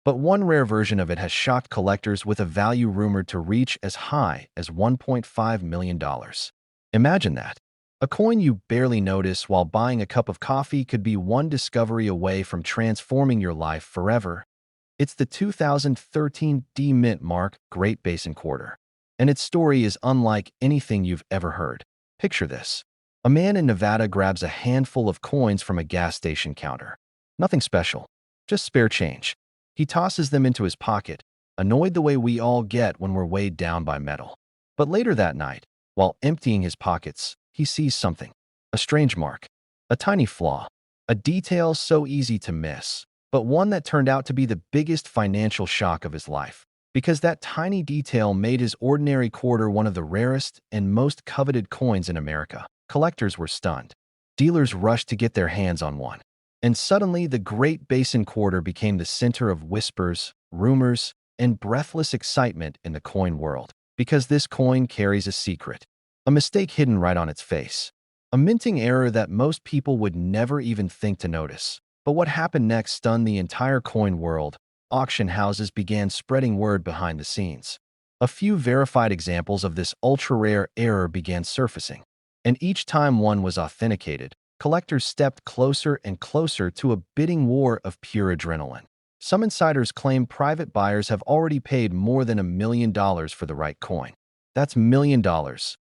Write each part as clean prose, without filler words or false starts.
But one rare version of it has shocked collectors with a value rumored to reach as high as $1.5 million. Imagine that. A coin you barely notice while buying a cup of coffee could be one discovery away from transforming your life forever. It's the 2013 D Mint Mark Great Basin Quarter, and its story is unlike anything you've ever heard. Picture this. A man in Nevada grabs a handful of coins from a gas station counter. Nothing special, just spare change. He tosses them into his pocket, annoyed the way we all get when we're weighed down by metal. But later that night, while emptying his pockets, he sees something. A strange mark. A tiny flaw. A detail so easy to miss, but one that turned out to be the biggest financial shock of his life. Because that tiny detail made his ordinary quarter one of the rarest and most coveted coins in America. Collectors were stunned. Dealers rushed to get their hands on one. And suddenly, the Great Basin Quarter became the center of whispers, rumors, and breathless excitement in the coin world. Because this coin carries a secret. A mistake hidden right on its face. A minting error that most people would never even think to notice. But what happened next stunned the entire coin world. Auction houses began spreading word behind the scenes. A few verified examples of this ultra-rare error began surfacing. And each time one was authenticated, collectors stepped closer and closer to a bidding war of pure adrenaline. Some insiders claim private buyers have already paid more than $1 million for the right coin. That's $1 million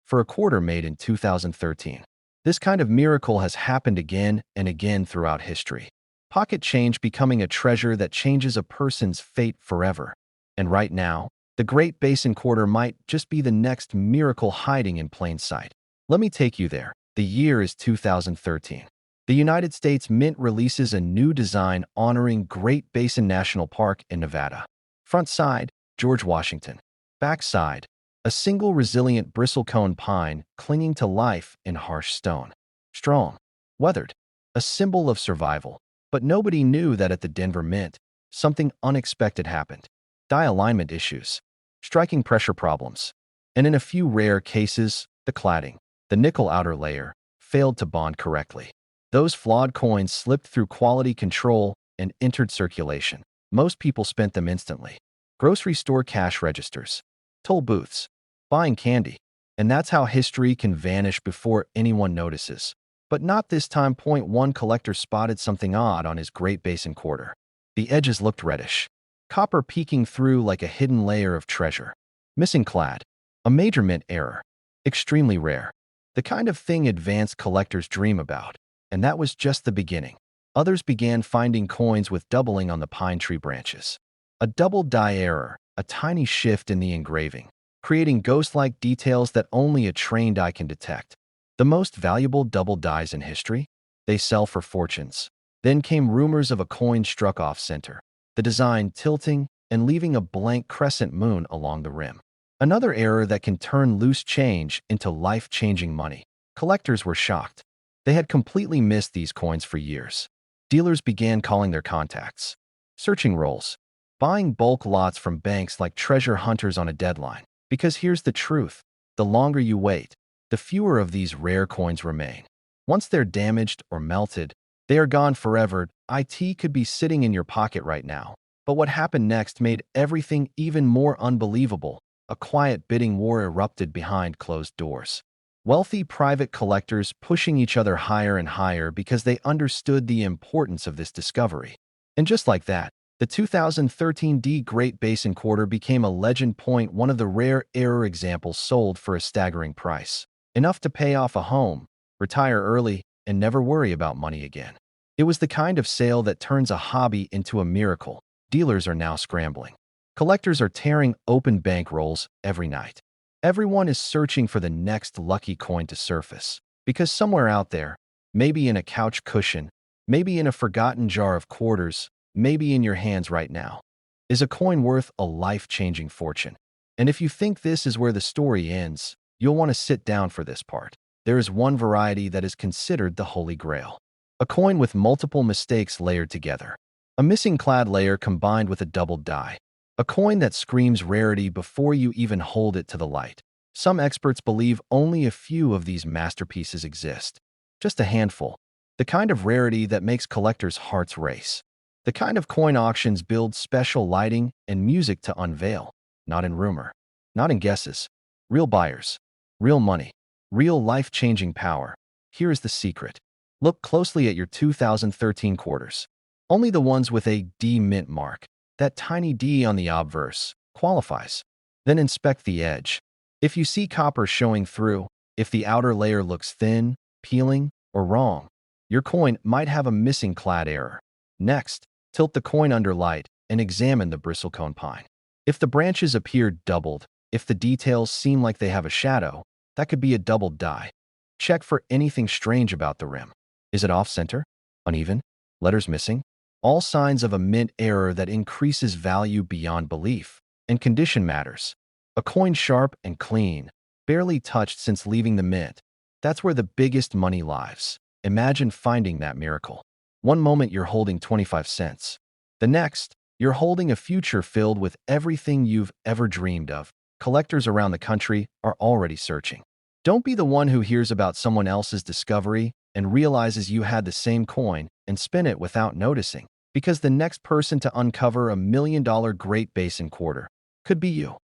for a quarter made in 2013. This kind of miracle has happened again and again throughout history. Pocket change becoming a treasure that changes a person's fate forever. And right now, the Great Basin Quarter might just be the next miracle hiding in plain sight. Let me take you there. The year is 2013. The United States Mint releases a new design honoring Great Basin National Park in Nevada. Front side, George Washington. Back side, a single resilient bristlecone pine clinging to life in harsh stone. Strong, weathered, a symbol of survival. But nobody knew that at the Denver Mint, something unexpected happened. Die alignment issues, striking pressure problems, and in a few rare cases, the cladding, the nickel outer layer, failed to bond correctly. Those flawed coins slipped through quality control and entered circulation. Most people spent them instantly. Grocery store cash registers, toll booths, buying candy. And that's how history can vanish before anyone notices. But not this time. One collector spotted something odd on his Great Basin Quarter. The edges looked reddish, copper peeking through like a hidden layer of treasure. Missing clad, a major mint error, extremely rare, the kind of thing advanced collectors dream about. And that was just the beginning. Others began finding coins with doubling on the pine tree branches. A double die error, a tiny shift in the engraving, creating ghost-like details that only a trained eye can detect. The most valuable double dies in history? They sell for fortunes. Then came rumors of a coin struck off-center, the design tilting and leaving a blank crescent moon along the rim. Another error that can turn loose change into life-changing money. Collectors were shocked. They had completely missed these coins for years. Dealers began calling their contacts, searching rolls, buying bulk lots from banks like treasure hunters on a deadline. Because here's the truth. The longer you wait, the fewer of these rare coins remain. Once they're damaged or melted, they are gone forever. It could be sitting in your pocket right now. But what happened next made everything even more unbelievable. A quiet bidding war erupted behind closed doors. Wealthy private collectors pushing each other higher and higher because they understood the importance of this discovery. And just like that, the 2013 Great Basin Quarter became a legend. One of the rare error examples sold for a staggering price. Enough to pay off a home, retire early, and never worry about money again. It was the kind of sale that turns a hobby into a miracle. Dealers are now scrambling. Collectors are tearing open bankrolls every night. Everyone is searching for the next lucky coin to surface. Because somewhere out there, maybe in a couch cushion, maybe in a forgotten jar of quarters, maybe in your hands right now, is a coin worth a life-changing fortune. And if you think this is where the story ends, you'll want to sit down for this part. There is one variety that is considered the Holy Grail. A coin with multiple mistakes layered together. A missing clad layer combined with a doubled die. A coin that screams rarity before you even hold it to the light. Some experts believe only a few of these masterpieces exist. Just a handful. The kind of rarity that makes collectors' hearts race. The kind of coin auctions build special lighting and music to unveil, not in rumor, not in guesses. Real buyers, real money, real life-changing power. Here is the secret. Look closely at your 2013 quarters. Only the ones with a D mint mark, that tiny D on the obverse, qualifies. Then inspect the edge. If you see copper showing through, if the outer layer looks thin, peeling, or wrong, your coin might have a missing clad error. Next, tilt the coin under light and examine the bristlecone pine. If the branches appear doubled, if the details seem like they have a shadow, that could be a doubled die. Check for anything strange about the rim. Is it off-center? Uneven? Letters missing? All signs of a mint error that increases value beyond belief. And condition matters. A coin sharp and clean, barely touched since leaving the mint. That's where the biggest money lies. Imagine finding that miracle. One moment you're holding 25 cents. The next, you're holding a future filled with everything you've ever dreamed of. Collectors around the country are already searching. Don't be the one who hears about someone else's discovery and realizes you had the same coin and spin it without noticing, because the next person to uncover $1 million Great Basin quarter could be you.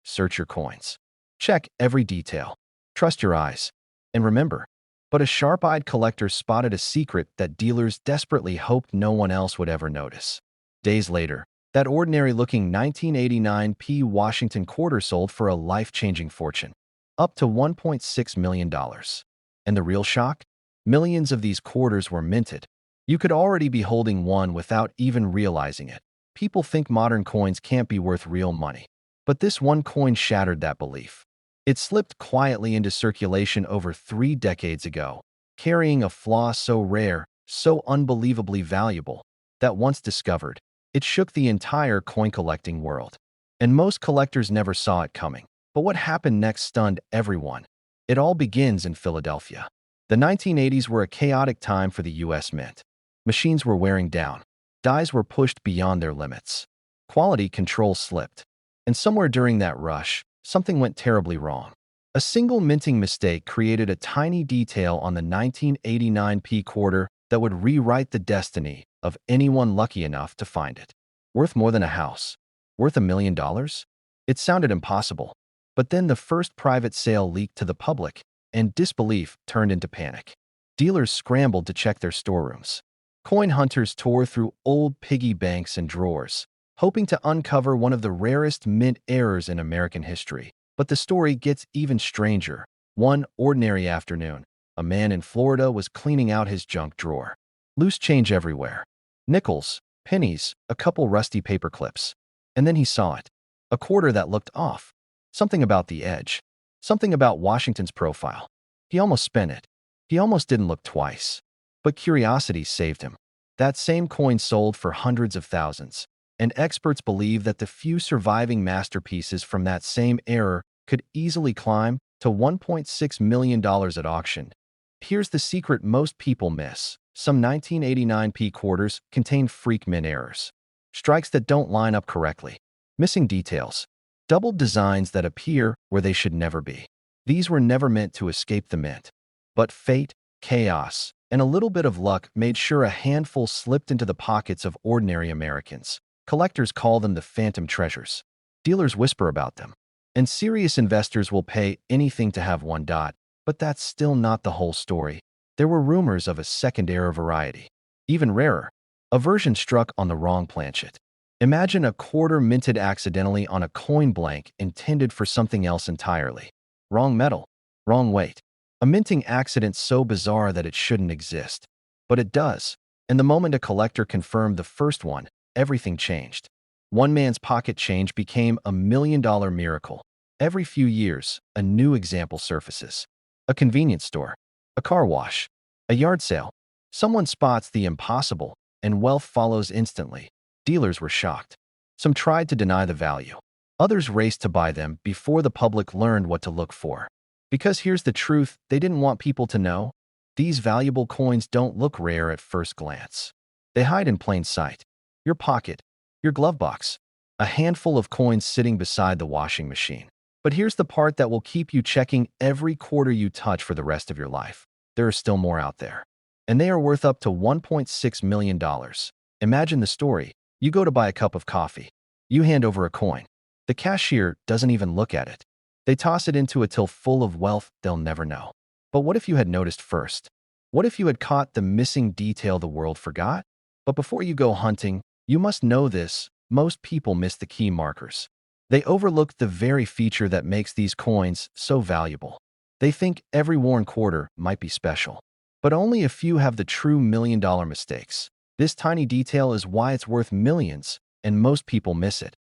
Search your coins. Check every detail. Trust your eyes. And remember, but a sharp-eyed collector spotted a secret that dealers desperately hoped no one else would ever notice. Days later, that ordinary-looking 1989 Washington quarter sold for a life-changing fortune, up to $1.6 million. And the real shock? Millions of these quarters were minted. You could already be holding one without even realizing it. People think modern coins can't be worth real money. But this one coin shattered that belief. It slipped quietly into circulation over 3 decades ago, carrying a flaw so rare, so unbelievably valuable, that once discovered, it shook the entire coin-collecting world. And most collectors never saw it coming. But what happened next stunned everyone. It all begins in Philadelphia. The 1980s were a chaotic time for the U.S. Mint. Machines were wearing down. Dies were pushed beyond their limits. Quality control slipped. And somewhere during that rush, something went terribly wrong. A single minting mistake created a tiny detail on the 1989 quarter that would rewrite the destiny of anyone lucky enough to find it. Worth more than a house. Worth $1 million? It sounded impossible. But then the first private sale leaked to the public, and disbelief turned into panic. Dealers scrambled to check their storerooms. Coin hunters tore through old piggy banks and drawers, hoping to uncover one of the rarest mint errors in American history. But the story gets even stranger. One ordinary afternoon, a man in Florida was cleaning out his junk drawer. Loose change everywhere. Nickels, pennies, a couple rusty paper clips. And then he saw it. A quarter that looked off. Something about the edge. Something about Washington's profile. He almost spent it. He almost didn't look twice. But curiosity saved him. That same coin sold for hundreds of thousands. And experts believe that the few surviving masterpieces from that same error could easily climb to $1.6 million at auction. Here's the secret most people miss. Some 1989 quarters contain freak mint errors. Strikes that don't line up correctly. Missing details. Doubled designs that appear where they should never be. These were never meant to escape the mint. But fate, chaos, and a little bit of luck made sure a handful slipped into the pockets of ordinary Americans. Collectors call them the phantom treasures. Dealers whisper about them. And serious investors will pay anything to have one. But that's still not the whole story. There were rumors of a second error variety. Even rarer. A version struck on the wrong planchet. Imagine a quarter minted accidentally on a coin blank intended for something else entirely. Wrong metal. Wrong weight. A minting accident so bizarre that it shouldn't exist. But it does. And the moment a collector confirmed the first one, everything changed. One man's pocket change became $1 million miracle. Every few years, a new example surfaces. A convenience store. A car wash. A yard sale. Someone spots the impossible, and wealth follows instantly. Dealers were shocked. Some tried to deny the value. Others raced to buy them before the public learned what to look for. Because here's the truth they didn't want people to know. These valuable coins don't look rare at first glance. They hide in plain sight. Your pocket, your glove box, a handful of coins sitting beside the washing machine. But here's the part that will keep you checking every quarter you touch for the rest of your life. There are still more out there. And they are worth up to $1.6 million. Imagine the story. You go to buy a cup of coffee. You hand over a coin. The cashier doesn't even look at it. They toss it into a till full of wealth they'll never know. But what if you had noticed first? What if you had caught the missing detail the world forgot? But before you go hunting, you must know this. Most people miss the key markers. They overlook the very feature that makes these coins so valuable. They think every worn quarter might be special. But only a few have the true million-dollar mistakes. This tiny detail is why it's worth millions, and most people miss it.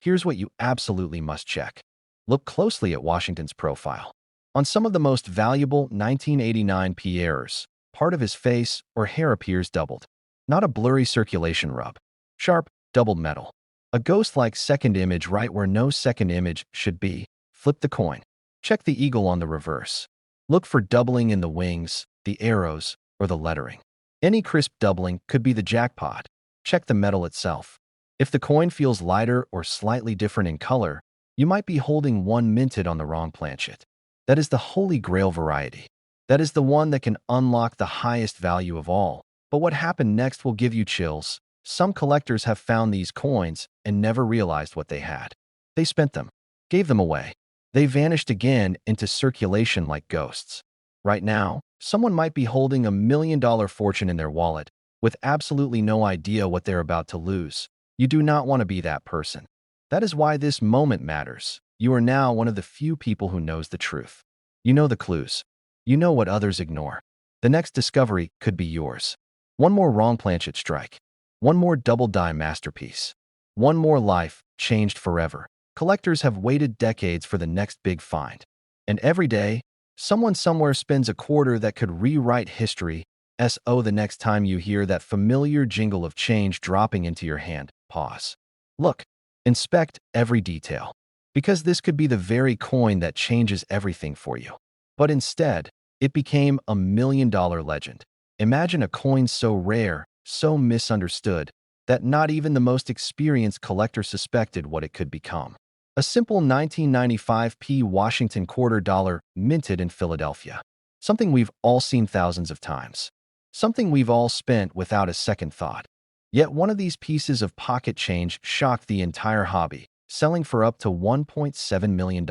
Here's what you absolutely must check. Look closely at Washington's profile. On some of the most valuable 1989 P errors, part of his face or hair appears doubled. Not a blurry circulation rub. Sharp, doubled metal. A ghost-like second image right where no second image should be. Flip the coin. Check the eagle on the reverse. Look for doubling in the wings, the arrows, or the lettering. Any crisp doubling could be the jackpot. Check the metal itself. If the coin feels lighter or slightly different in color, you might be holding one minted on the wrong planchet. That is the holy grail variety. That is the one that can unlock the highest value of all. But what happened next will give you chills. Some collectors have found these coins and never realized what they had. They spent them, gave them away. They vanished again into circulation like ghosts. Right now, someone might be holding $1 million fortune in their wallet with absolutely no idea what they're about to lose. You do not want to be that person. That is why this moment matters. You are now one of the few people who knows the truth. You know the clues. You know what others ignore. The next discovery could be yours. One more wrong planchet strike. One more double die masterpiece. One more life changed forever. Collectors have waited decades for the next big find. And every day, someone somewhere spends a quarter that could rewrite history. The next time you hear that familiar jingle of change dropping into your hand, pause. Look, inspect every detail. Because this could be the very coin that changes everything for you. But instead, it became $1 million legend. Imagine a coin so rare, so misunderstood, that not even the most experienced collector suspected what it could become. A simple 1995 Washington quarter dollar minted in Philadelphia. Something we've all seen thousands of times. Something we've all spent without a second thought. Yet one of these pieces of pocket change shocked the entire hobby, selling for up to $1.7 million.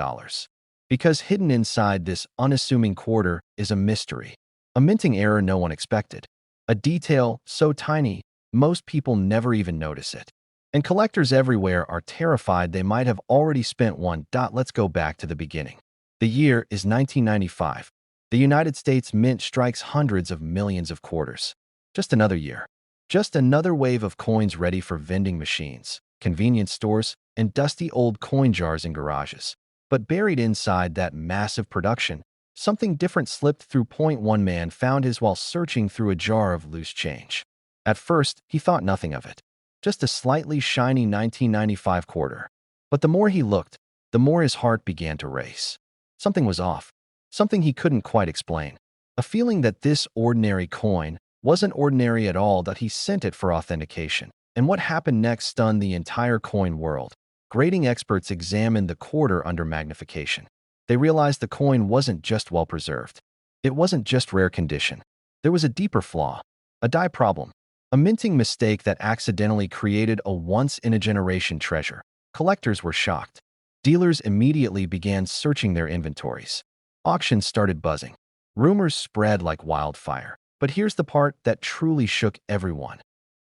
Because hidden inside this unassuming quarter is a mystery. A minting error no one expected. A detail so tiny, most people never even notice it. And collectors everywhere are terrified they might have already spent one. Let's go back to the beginning. The year is 1995. The United States Mint strikes hundreds of millions of quarters. Just another year. Just another wave of coins ready for vending machines, convenience stores, and dusty old coin jars in garages. But buried inside that massive production, something different slipped through. One man found his while searching through a jar of loose change. At first, he thought nothing of it. Just a slightly shiny 1995 quarter. But the more he looked, the more his heart began to race. Something was off. Something he couldn't quite explain. A feeling that this ordinary coin wasn't ordinary at all. That he sent it for authentication. And what happened next stunned the entire coin world. Grading experts examined the quarter under magnification. They realized the coin wasn't just well preserved. It wasn't just rare condition. There was a deeper flaw, a die problem, a minting mistake that accidentally created a once-in-a-generation treasure. Collectors were shocked. Dealers immediately began searching their inventories. Auctions started buzzing. Rumors spread like wildfire. But here's the part that truly shook everyone.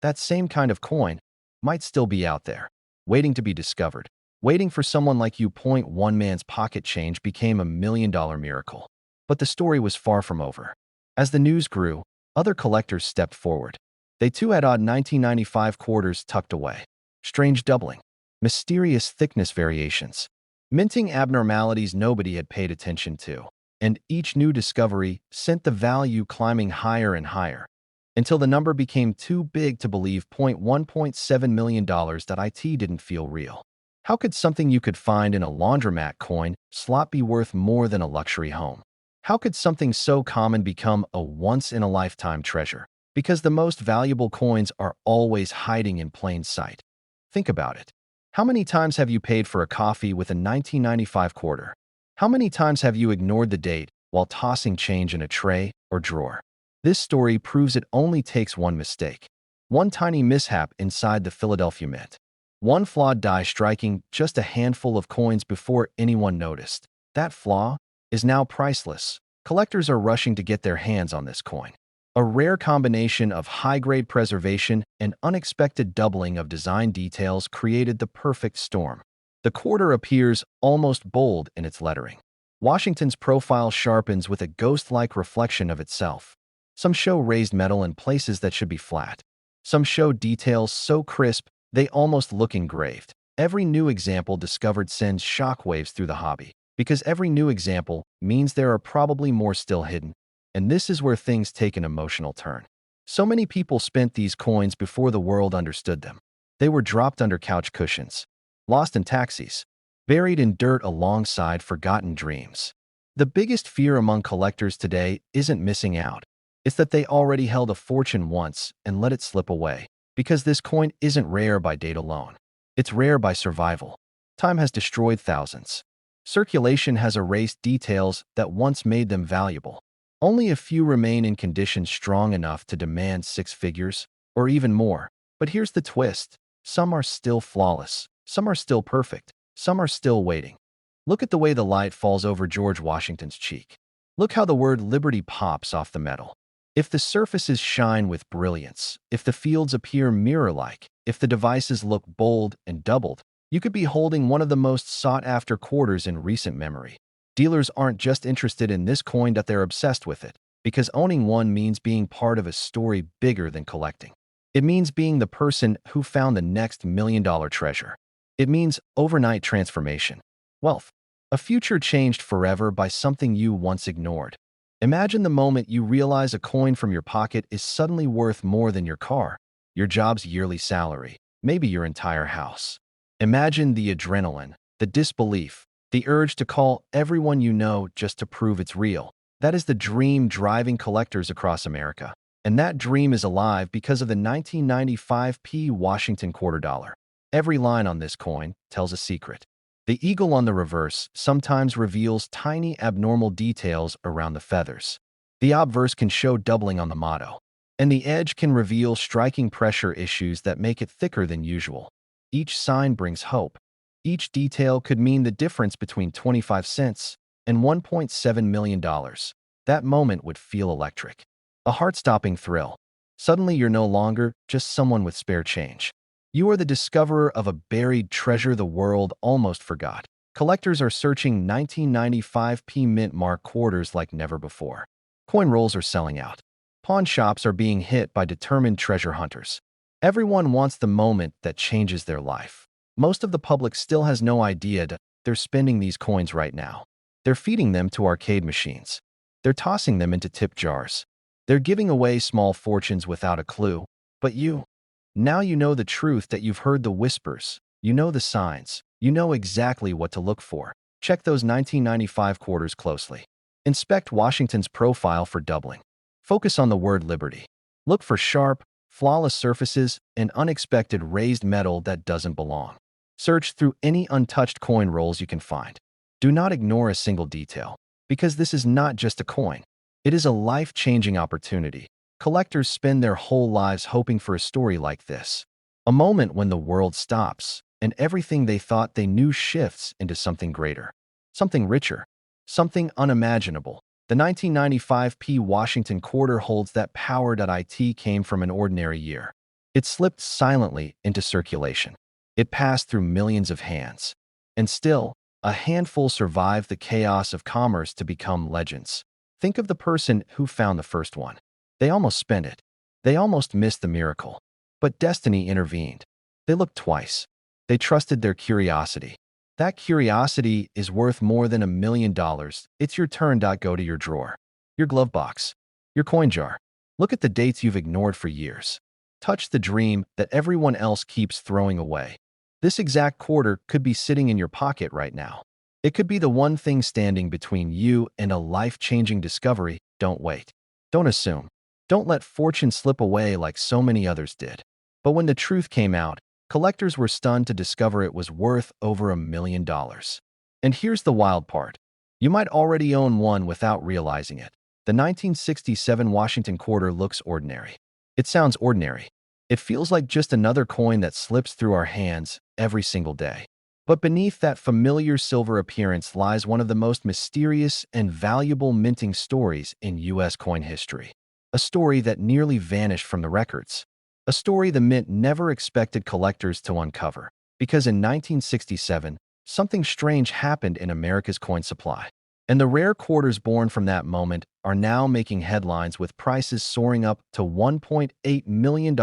That same kind of coin might still be out there, waiting to be discovered, waiting for someone like you. One man's pocket change became $1 million miracle. But the story was far from over. As the news grew, other collectors stepped forward. They too had odd 1995 quarters tucked away. Strange doubling, mysterious thickness variations, minting abnormalities nobody had paid attention to. And each new discovery sent the value climbing higher and higher, until the number became too big to believe. $1.7 million. It didn't feel real. How could something you could find in a laundromat coin slot be worth more than a luxury home? How could something so common become a once-in-a-lifetime treasure? Because the most valuable coins are always hiding in plain sight. Think about it. How many times have you paid for a coffee with a 1995 quarter? How many times have you ignored the date while tossing change in a tray or drawer? This story proves it only takes one mistake. One tiny mishap inside the Philadelphia Mint. One flawed die striking just a handful of coins before anyone noticed. That flaw is now priceless. Collectors are rushing to get their hands on this coin. A rare combination of high-grade preservation and unexpected doubling of design details created the perfect storm. The quarter appears almost bold in its lettering. Washington's profile sharpens with a ghost-like reflection of itself. Some show raised metal in places that should be flat. Some show details so crisp they almost look engraved. Every new example discovered sends shockwaves through the hobby, because every new example means there are probably more still hidden. And this is where things take an emotional turn. So many people spent these coins before the world understood them. They were dropped under couch cushions, lost in taxis, buried in dirt alongside forgotten dreams. The biggest fear among collectors today isn't missing out. It's that they already held a fortune once and let it slip away. Because this coin isn't rare by date alone. It's rare by survival. Time has destroyed thousands. Circulation has erased details that once made them valuable. Only a few remain in condition strong enough to demand six figures, or even more. But here's the twist. Some are still flawless. Some are still perfect. Some are still waiting. Look at the way the light falls over George Washington's cheek. Look how the word liberty pops off the metal. If the surfaces shine with brilliance, if the fields appear mirror-like, if the devices look bold and doubled, you could be holding one of the most sought-after quarters in recent memory. Dealers aren't just interested in this coin, that they're obsessed with it, because owning one means being part of a story bigger than collecting. It means being the person who found the next million-dollar treasure. It means overnight transformation, wealth, a future changed forever by something you once ignored. Imagine the moment you realize a coin from your pocket is suddenly worth more than your car, your job's yearly salary, maybe your entire house. Imagine the adrenaline, the disbelief, the urge to call everyone you know just to prove it's real. That is the dream driving collectors across America. And that dream is alive because of the 1995 Washington quarter dollar. Every line on this coin tells a secret. The eagle on the reverse sometimes reveals tiny abnormal details around the feathers. The obverse can show doubling on the motto. And the edge can reveal striking pressure issues that make it thicker than usual. Each sign brings hope. Each detail could mean the difference between 25 cents and $1.7 million. That moment would feel electric. A heart-stopping thrill. Suddenly you're no longer just someone with spare change. You are the discoverer of a buried treasure the world almost forgot. Collectors are searching 1995 mint mark quarters like never before. Coin rolls are selling out. Pawn shops are being hit by determined treasure hunters. Everyone wants the moment that changes their life. Most of the public still has no idea that they're spending these coins right now. They're feeding them to arcade machines. They're tossing them into tip jars. They're giving away small fortunes without a clue. But now you know the truth, that you've heard the whispers. You know the signs. You know exactly what to look for. Check those 1995 quarters closely. Inspect Washington's profile for doubling. Focus on the word liberty. Look for sharp, flawless surfaces and unexpected raised metal that doesn't belong. Search through any untouched coin rolls you can find. Do not ignore a single detail, because this is not just a coin. It is a life-changing opportunity. Collectors spend their whole lives hoping for a story like this. A moment when the world stops, and everything they thought they knew shifts into something greater, something richer, something unimaginable. The 1995 Washington quarter holds that power. It came from an ordinary year. It slipped silently into circulation. It passed through millions of hands. And still, a handful survived the chaos of commerce to become legends. Think of the person who found the first one. They almost spent it. They almost missed the miracle. But destiny intervened. They looked twice. They trusted their curiosity. That curiosity is worth more than $1 million. It's your turn. Go to your drawer, your glove box, your coin jar. Look at the dates you've ignored for years. Touch the dream that everyone else keeps throwing away. This exact quarter could be sitting in your pocket right now. It could be the one thing standing between you and a life-changing discovery. Don't wait. Don't assume. Don't let fortune slip away like so many others did. But when the truth came out, collectors were stunned to discover it was worth over $1 million. And here's the wild part. You might already own one without realizing it. The 1967 Washington quarter looks ordinary. It sounds ordinary. It feels like just another coin that slips through our hands every single day. But beneath that familiar silver appearance lies one of the most mysterious and valuable minting stories in U.S. coin history. A story that nearly vanished from the records. A story the mint never expected collectors to uncover. Because in 1967, something strange happened in America's coin supply. And the rare quarters born from that moment are now making headlines with prices soaring up to $1.8 million.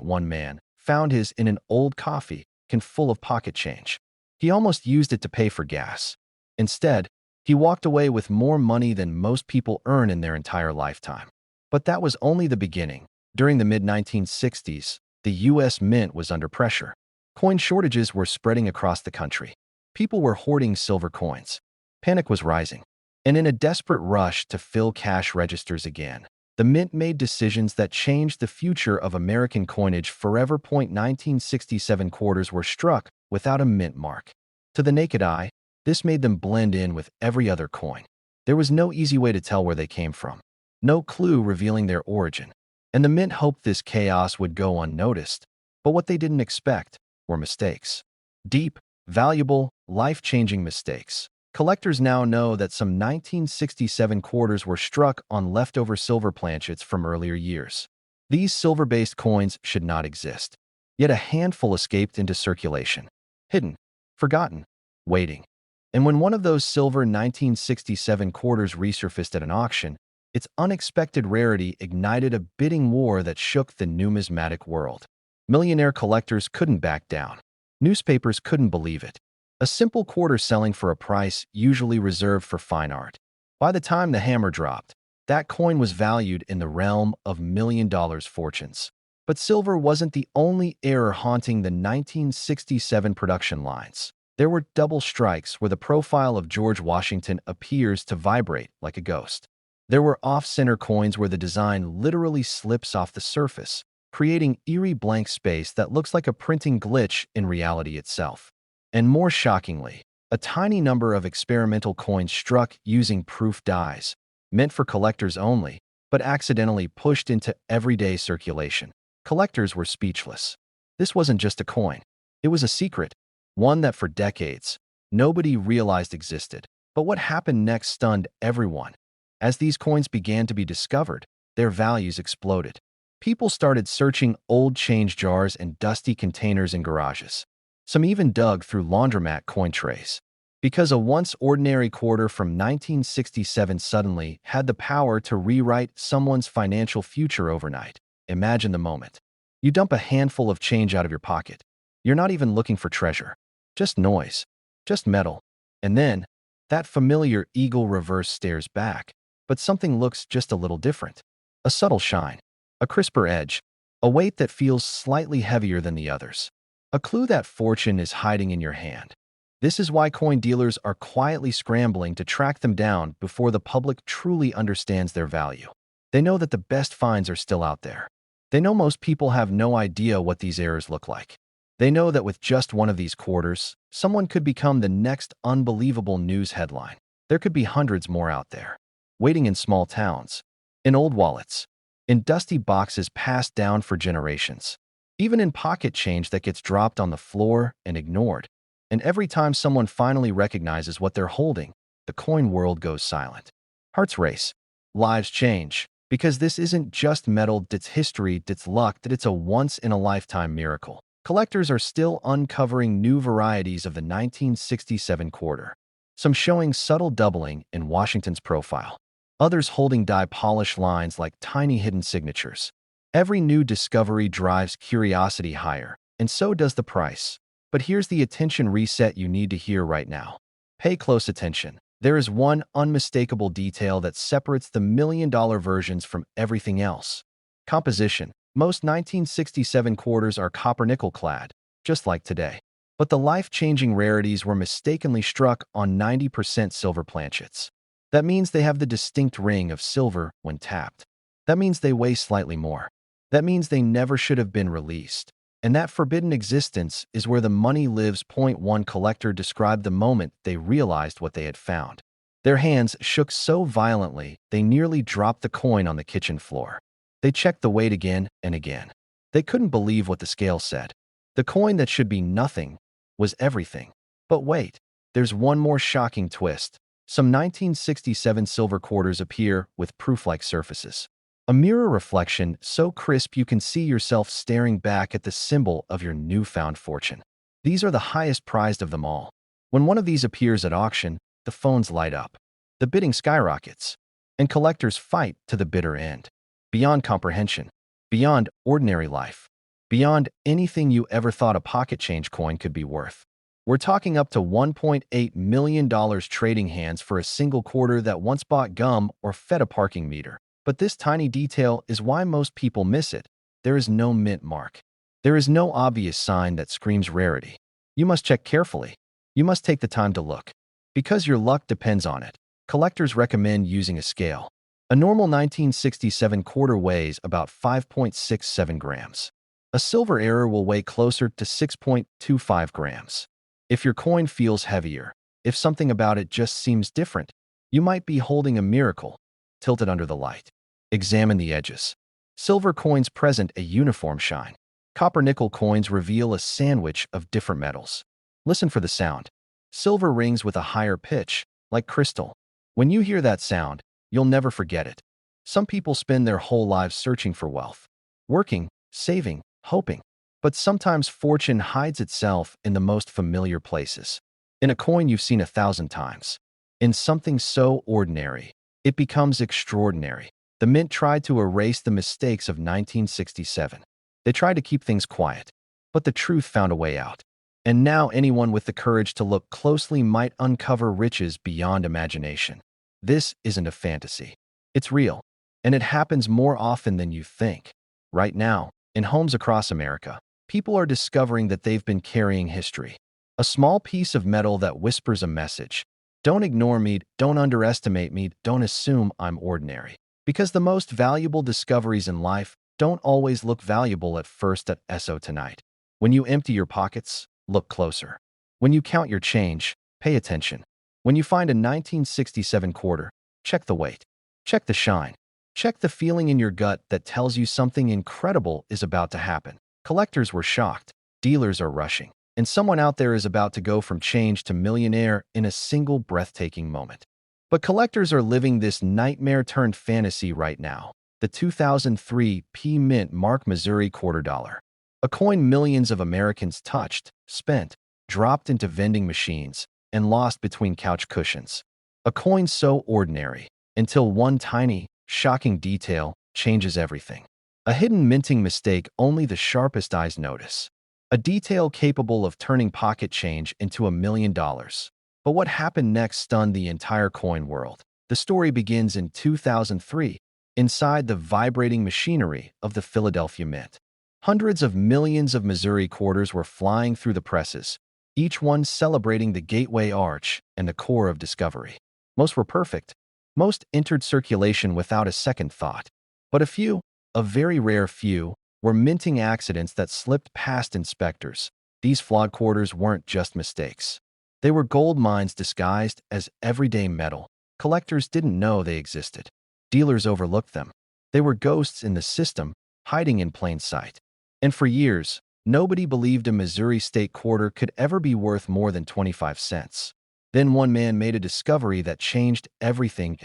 One man found his in an old coffee can full of pocket change. He almost used it to pay for gas. Instead, he walked away with more money than most people earn in their entire lifetime. But that was only the beginning. During the mid-1960s, the U.S. Mint was under pressure. Coin shortages were spreading across the country. People were hoarding silver coins. Panic was rising. And in a desperate rush to fill cash registers again, the Mint made decisions that changed the future of American coinage forever. 1967 quarters were struck without a mint mark. To the naked eye, this made them blend in with every other coin. There was no easy way to tell where they came from, no clue revealing their origin. And the Mint hoped this chaos would go unnoticed. But what they didn't expect were mistakes. Deep, valuable, life-changing mistakes. Collectors now know that some 1967 quarters were struck on leftover silver planchets from earlier years. These silver-based coins should not exist. Yet a handful escaped into circulation. Hidden, forgotten, waiting. And when one of those silver 1967 quarters resurfaced at an auction, its unexpected rarity ignited a bidding war that shook the numismatic world. Millionaire collectors couldn't back down. Newspapers couldn't believe it. A simple quarter selling for a price usually reserved for fine art. By the time the hammer dropped, that coin was valued in the realm of million-dollar fortunes. But silver wasn't the only error haunting the 1967 production lines. There were double strikes where the profile of George Washington appears to vibrate like a ghost. There were off-center coins where the design literally slips off the surface, creating eerie blank space that looks like a printing glitch in reality itself. And more shockingly, a tiny number of experimental coins struck using proof dies, meant for collectors only, but accidentally pushed into everyday circulation. Collectors were speechless. This wasn't just a coin. It was a secret, one that for decades, nobody realized existed. But what happened next stunned everyone. As these coins began to be discovered, their values exploded. People started searching old change jars and dusty containers in garages. Some even dug through laundromat coin trays. Because a once ordinary quarter from 1967 suddenly had the power to rewrite someone's financial future overnight. Imagine the moment. You dump a handful of change out of your pocket. You're not even looking for treasure. Just noise. Just metal. And then, that familiar eagle reverse stares back. But something looks just a little different. A subtle shine. A crisper edge. A weight that feels slightly heavier than the others. A clue that fortune is hiding in your hand. This is why coin dealers are quietly scrambling to track them down before the public truly understands their value. They know that the best finds are still out there. They know most people have no idea what these errors look like. They know that with just one of these quarters, someone could become the next unbelievable news headline. There could be hundreds more out there, waiting in small towns, in old wallets, in dusty boxes passed down for generations, even in pocket change that gets dropped on the floor and ignored. And every time someone finally recognizes what they're holding, the coin world goes silent. Hearts race. Lives change. Because this isn't just metal, it's history, it's luck, that it's a once-in-a-lifetime miracle. Collectors are still uncovering new varieties of the 1967 quarter. Some showing subtle doubling in Washington's profile. Others holding die-polished lines like tiny hidden signatures. Every new discovery drives curiosity higher, and so does the price. But here's the attention reset you need to hear right now. Pay close attention. There is one unmistakable detail that separates the million-dollar versions from everything else. Composition. Most 1967 quarters are copper-nickel clad, just like today. But the life-changing rarities were mistakenly struck on 90% silver planchets. That means they have the distinct ring of silver when tapped. That means they weigh slightly more. That means they never should have been released. And that forbidden existence is where the money lives. One collector described the moment they realized what they had found. Their hands shook so violently they nearly dropped the coin on the kitchen floor. They checked the weight again and again. They couldn't believe what the scale said. The coin that should be nothing was everything. But wait, there's one more shocking twist. Some 1967 silver quarters appear with proof-like surfaces. A mirror reflection so crisp you can see yourself staring back at the symbol of your newfound fortune. These are the highest prized of them all. When one of these appears at auction, the phones light up. The bidding skyrockets, and collectors fight to the bitter end. Beyond comprehension, beyond ordinary life, beyond anything you ever thought a pocket change coin could be worth. We're talking up to $1.8 million trading hands for a single quarter that once bought gum or fed a parking meter. But this tiny detail is why most people miss it. There is no mint mark. There is no obvious sign that screams rarity. You must check carefully. You must take the time to look. Because your luck depends on it, collectors recommend using a scale. A normal 1967 quarter weighs about 5.67 grams. A silver error will weigh closer to 6.25 grams. If your coin feels heavier, if something about it just seems different, you might be holding a miracle. Tilt it under the light. Examine the edges. Silver coins present a uniform shine. Copper-nickel coins reveal a sandwich of different metals. Listen for the sound. Silver rings with a higher pitch, like crystal. When you hear that sound, you'll never forget it. Some people spend their whole lives searching for wealth, working, saving, hoping. But sometimes fortune hides itself in the most familiar places. In a coin you've seen 1,000 times. In something so ordinary, it becomes extraordinary. The mint tried to erase the mistakes of 1967. They tried to keep things quiet, but the truth found a way out. And now anyone with the courage to look closely might uncover riches beyond imagination. This isn't a fantasy. It's real, and it happens more often than you think. Right now, in homes across America, people are discovering that they've been carrying history. A small piece of metal that whispers a message. Don't ignore me, don't underestimate me, don't assume I'm ordinary. Because the most valuable discoveries in life don't always look valuable at first at SO tonight. When you empty your pockets, look closer. When you count your change, pay attention. When you find a 1967 quarter, check the weight. Check the shine. Check the feeling in your gut that tells you something incredible is about to happen. Collectors were shocked. Dealers are rushing. And someone out there is about to go from change to millionaire in a single breathtaking moment. But collectors are living this nightmare-turned-fantasy right now. The 2003 P Mint Mark Missouri quarter dollar. A coin millions of Americans touched, spent, dropped into vending machines, and lost between couch cushions. A coin so ordinary, until one tiny, shocking detail changes everything. A hidden minting mistake only the sharpest eyes notice. A detail capable of turning pocket change into $1 million. But what happened next stunned the entire coin world. The story begins in 2003, inside the vibrating machinery of the Philadelphia Mint. Hundreds of millions of Missouri quarters were flying through the presses, each one celebrating the gateway arch and the core of discovery. Most were perfect. Most entered circulation without a second thought. But a very rare few, were minting accidents that slipped past inspectors. These flawed quarters weren't just mistakes. They were gold mines disguised as everyday metal. Collectors didn't know they existed. Dealers overlooked them. They were ghosts in the system, hiding in plain sight. And for years, nobody believed a Missouri state quarter could ever be worth more than 25 cents. Then one man made a discovery that changed everything.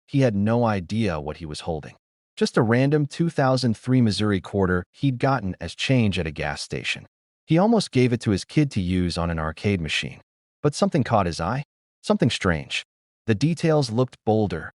He had no idea what he was holding. Just a random 2003 Missouri quarter he'd gotten as change at a gas station. He almost gave it to his kid to use on an arcade machine. But something caught his eye. Something strange. The details looked bolder,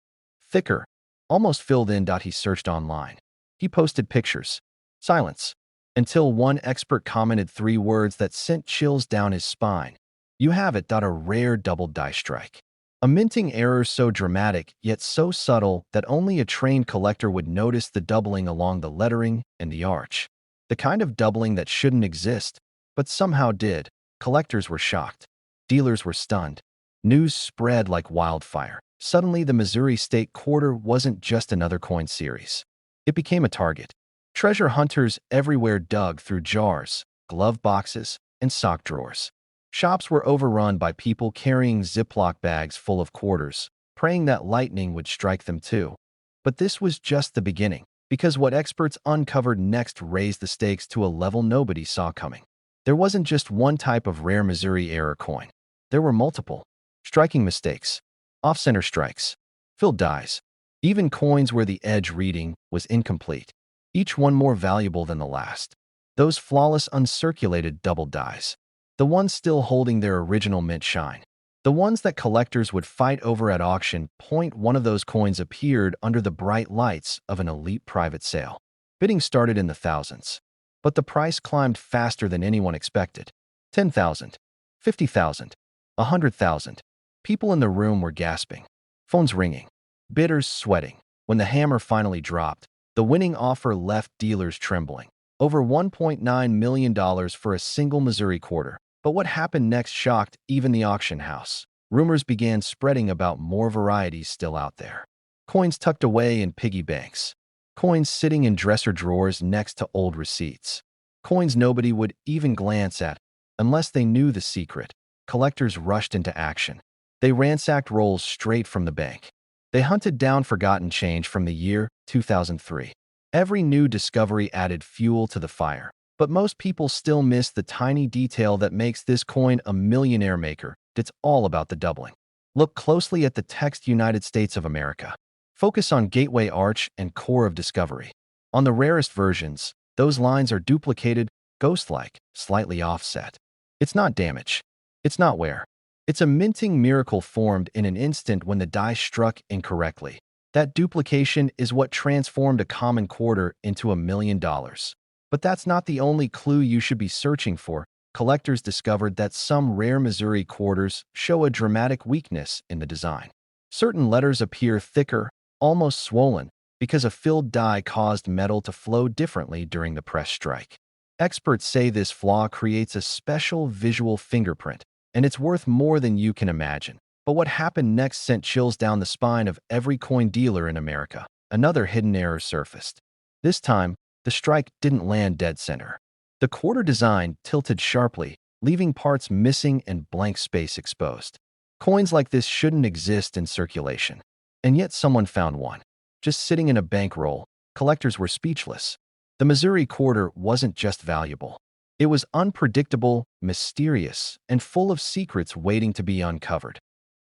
thicker, almost filled in. He searched online. He posted pictures. Silence. Until one expert commented 3 words that sent chills down his spine. You have it. A rare double die strike. A minting error so dramatic, yet so subtle that only a trained collector would notice the doubling along the lettering and the arch. The kind of doubling that shouldn't exist, but somehow did. Collectors were shocked. Dealers were stunned. News spread like wildfire. Suddenly, the Missouri State Quarter wasn't just another coin series. It became a target. Treasure hunters everywhere dug through jars, glove boxes, and sock drawers. Shops were overrun by people carrying Ziploc bags full of quarters, praying that lightning would strike them too. But this was just the beginning. because what experts uncovered next raised the stakes to a level nobody saw coming. There wasn't just one type of rare Missouri error coin. There were multiple. Striking mistakes, off-center strikes, filled dies, even coins where the edge reading was incomplete, each one more valuable than the last. Those flawless uncirculated double dies, the ones still holding their original mint shine, the ones that collectors would fight over at auction. One of those coins appeared under the bright lights of an elite private sale. Bidding started in the thousands, but the price climbed faster than anyone expected. 10,000, 50,000, 100,000. People in the room were gasping, phones ringing, bidders sweating. When the hammer finally dropped, the winning offer left dealers trembling. Over $1.9 million for a single Missouri quarter. But what happened next shocked even the auction house. Rumors began spreading about more varieties still out there. Coins tucked away in piggy banks. Coins sitting in dresser drawers next to old receipts. Coins nobody would even glance at unless they knew the secret. Collectors rushed into action. They ransacked rolls straight from the bank. They hunted down forgotten change from the year 2003. Every new discovery added fuel to the fire. But most people still miss the tiny detail that makes this coin a millionaire maker. It's all about the doubling. Look closely at the text United States of America. Focus on gateway arch and core of discovery. On the rarest versions, those lines are duplicated, ghost-like, slightly offset. It's not damage. It's not wear. It's a minting miracle formed in an instant when the die struck incorrectly. That duplication is what transformed a common quarter into $1 million. But that's not the only clue you should be searching for. Collectors discovered that some rare Missouri quarters show a dramatic weakness in the design. Certain letters appear thicker, almost swollen, because a filled die caused metal to flow differently during the press strike. Experts say this flaw creates a special visual fingerprint, and it's worth more than you can imagine. But what happened next sent chills down the spine of every coin dealer in America. Another hidden error surfaced. This time, the strike didn't land dead center. The quarter design tilted sharply, leaving parts missing and blank space exposed. Coins like this shouldn't exist in circulation. And yet someone found one. Just sitting in a bankroll, collectors were speechless. The Missouri quarter wasn't just valuable. It was unpredictable, mysterious, and full of secrets waiting to be uncovered.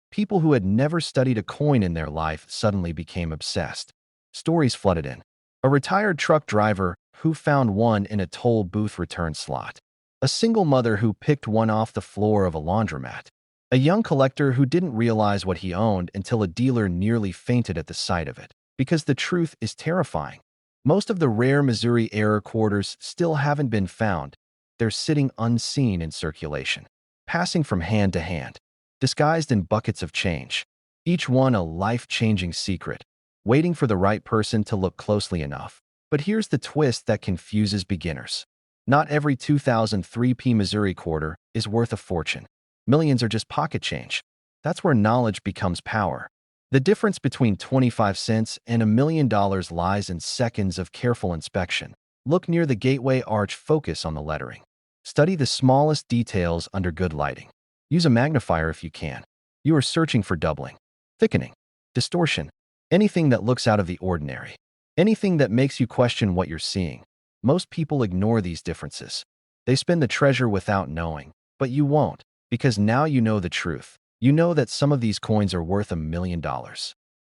People who had never studied a coin in their life suddenly became obsessed. Stories flooded in. A retired truck driver who found one in a toll booth return slot. A single mother who picked one off the floor of a laundromat. A young collector who didn't realize what he owned until a dealer nearly fainted at the sight of it. Because the truth is terrifying. Most of the rare Missouri error quarters still haven't been found. They're sitting unseen in circulation, passing from hand to hand, disguised in buckets of change. Each one a life-changing secret, waiting for the right person to look closely enough. But here's the twist that confuses beginners. Not every 2003 Missouri quarter is worth a fortune. Millions are just pocket change. That's where knowledge becomes power. The difference between 25 cents and $1 million lies in seconds of careful inspection. Look near the gateway arch, focus on the lettering. Study the smallest details under good lighting. Use a magnifier if you can. You are searching for doubling, thickening, distortion, anything that looks out of the ordinary. Anything that makes you question what you're seeing. Most people ignore these differences. They spend the treasure without knowing, but you won't, because now you know the truth. You know that some of these coins are worth $1 million.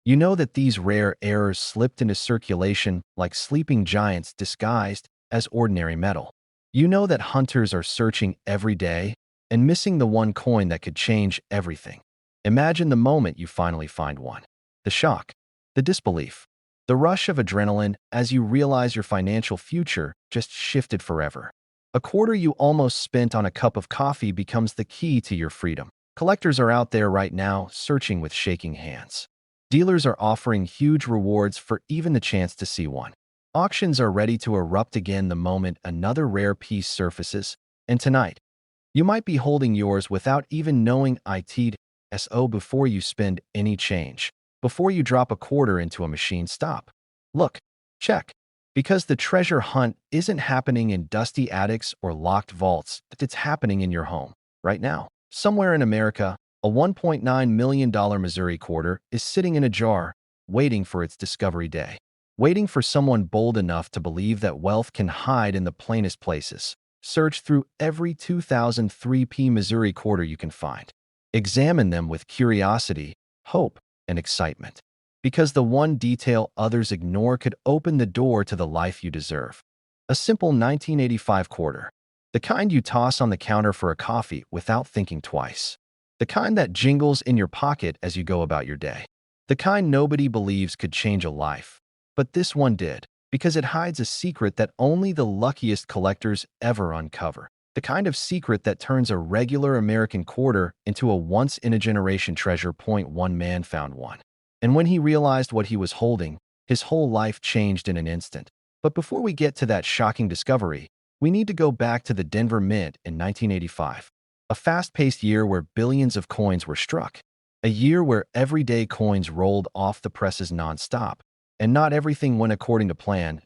You know that these rare errors slipped into circulation like sleeping giants disguised as ordinary metal. You know that hunters are searching every day and missing the one coin that could change everything. Imagine the moment you finally find one. The shock, the disbelief, the rush of adrenaline as you realize your financial future just shifted forever. A quarter you almost spent on a cup of coffee becomes the key to your freedom. Collectors are out there right now, searching with shaking hands. Dealers are offering huge rewards for even the chance to see one. Auctions are ready to erupt again the moment another rare piece surfaces. And tonight, you might be holding yours without even knowing it. So before you spend any change, before you drop a quarter into a machine, stop. Look. Check. Because the treasure hunt isn't happening in dusty attics or locked vaults. It's happening in your home, right now. Somewhere in America, a $1.9 million Missouri quarter is sitting in a jar, waiting for its discovery day. waiting for someone bold enough to believe that wealth can hide in the plainest places. Search through every 2003 Missouri quarter you can find. Examine them with curiosity, hope, and excitement. Because the one detail others ignore could open the door to the life you deserve. A simple 1985 quarter. The kind you toss on the counter for a coffee without thinking twice. The kind that jingles in your pocket as you go about your day. The kind nobody believes could change a life. But this one did, because it hides a secret that only the luckiest collectors ever uncover. The kind of secret that turns a regular American quarter into a once-in-a-generation treasure. One man found one. And when he realized what he was holding, his whole life changed in an instant. But before we get to that shocking discovery, we need to go back to the Denver Mint in 1985. A fast-paced year where billions of coins were struck. A year where everyday coins rolled off the presses non-stop. And not everything went according to plan.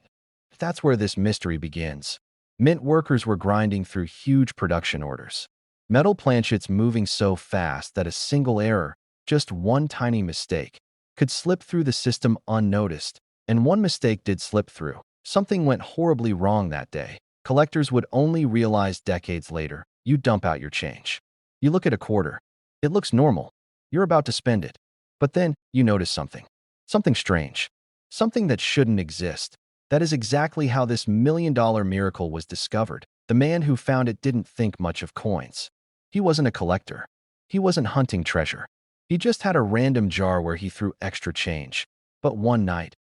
That's where this mystery begins. Mint workers were grinding through huge production orders. Metal planchets moving so fast that a single error, just one tiny mistake, could slip through the system unnoticed. And one mistake did slip through. Something went horribly wrong that day. Collectors would only realize decades later. You dump out your change. You look at a quarter. It looks normal. You're about to spend it. But then you notice something. Something strange. Something that shouldn't exist. That is exactly how this million-dollar miracle was discovered. The man who found it didn't think much of coins. He wasn't a collector. He wasn't hunting treasure. He just had a random jar where he threw extra change. But one night,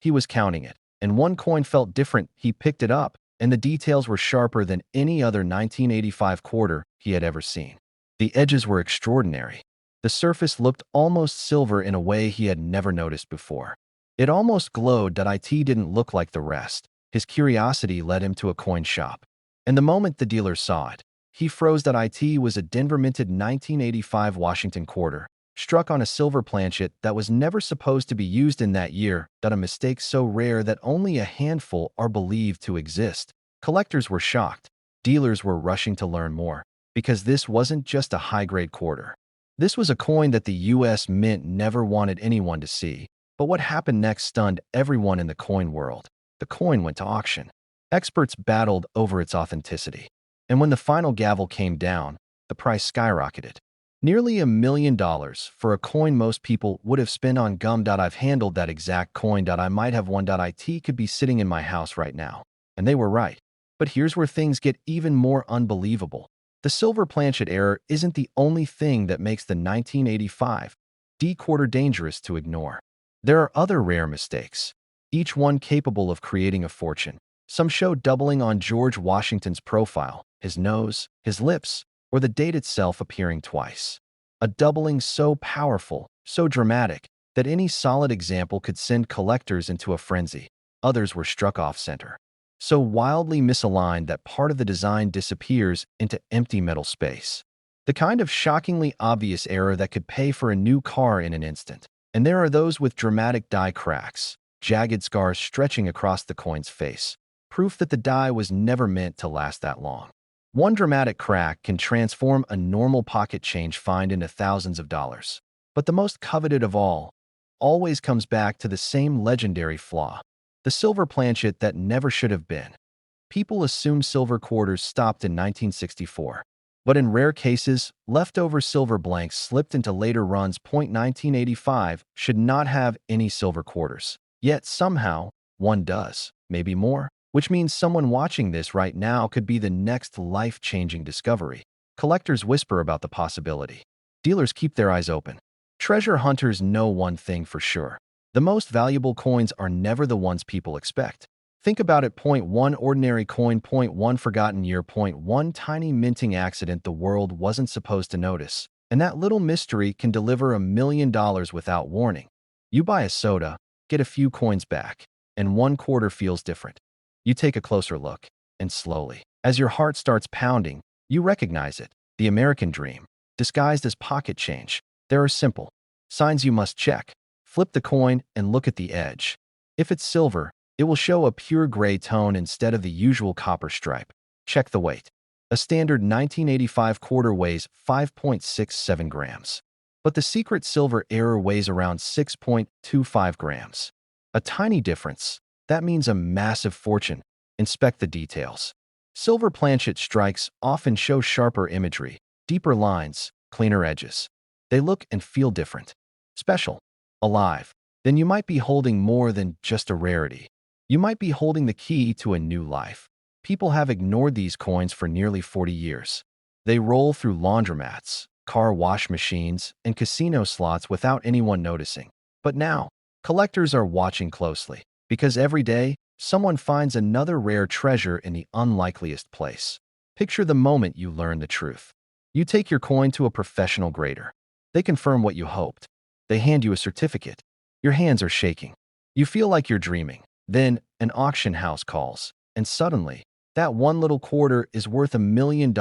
he was counting it, and one coin felt different. He picked it up, and the details were sharper than any other 1985 quarter he had ever seen. The edges were extraordinary. The surface looked almost silver in a way he had never noticed before. It almost glowed. It didn't look like the rest. His curiosity led him to a coin shop. And the moment the dealer saw it, he froze. It was a Denver-minted 1985 Washington quarter, struck on a silver planchet that was never supposed to be used in that year. A mistake so rare that only a handful are believed to exist. Collectors were shocked. Dealers were rushing to learn more, because this wasn't just a high-grade quarter. This was a coin that the U.S. Mint never wanted anyone to see. But what happened next stunned everyone in the coin world. The coin went to auction. Experts battled over its authenticity. And when the final gavel came down, the price skyrocketed. Nearly $1 million for a coin most people would have spent on gum. I've handled that exact coin. I might have one. It could be sitting in my house right now. And they were right. But here's where things get even more unbelievable. The silver planchet error isn't the only thing that makes the 1985 D quarter dangerous to ignore. There are other rare mistakes, each one capable of creating a fortune. Some show doubling on George Washington's profile, his nose, his lips, or the date itself appearing twice. A doubling so powerful, so dramatic, that any solid example could send collectors into a frenzy. Others were struck off-center, so wildly misaligned that part of the design disappears into empty metal space. The kind of shockingly obvious error that could pay for a new car in an instant. And there are those with dramatic die cracks, jagged scars stretching across the coin's face, proof that the die was never meant to last that long. One dramatic crack can transform a normal pocket change find into thousands of dollars. But the most coveted of all always comes back to the same legendary flaw, the silver planchet that never should have been. People assume silver quarters stopped in 1964. But in rare cases, leftover silver blanks slipped into later runs. 1985 should not have any silver quarters. Yet somehow, one does, maybe more, which means someone watching this right now could be the next life-changing discovery. Collectors whisper about the possibility. Dealers keep their eyes open. Treasure hunters know one thing for sure. The most valuable coins are never the ones people expect. Think about it. One ordinary coin. One forgotten year. One tiny minting accident the world wasn't supposed to notice. And that little mystery can deliver $1 million without warning. You buy a soda, get a few coins back, and one quarter feels different. You take a closer look, and slowly, as your heart starts pounding, you recognize it. The American dream, disguised as pocket change. There are simple signs you must check. Flip the coin and look at the edge. If it's silver, it will show a pure gray tone instead of the usual copper stripe. Check the weight. A standard 1985 quarter weighs 5.67 grams. But the secret silver error weighs around 6.25 grams. A tiny difference. That means a massive fortune. Inspect the details. Silver planchet strikes often show sharper imagery, deeper lines, cleaner edges. They look and feel different. Special. Alive. Then you might be holding more than just a rarity. You might be holding the key to a new life. People have ignored these coins for nearly 40 years. They roll through laundromats, car wash machines, and casino slots without anyone noticing. But now, collectors are watching closely, because every day, someone finds another rare treasure in the unlikeliest place. Picture the moment you learn the truth. You take your coin to a professional grader. They confirm what you hoped. They hand you a certificate. Your hands are shaking. You feel like you're dreaming. Then, an auction house calls, and suddenly, that one little quarter is worth $1 million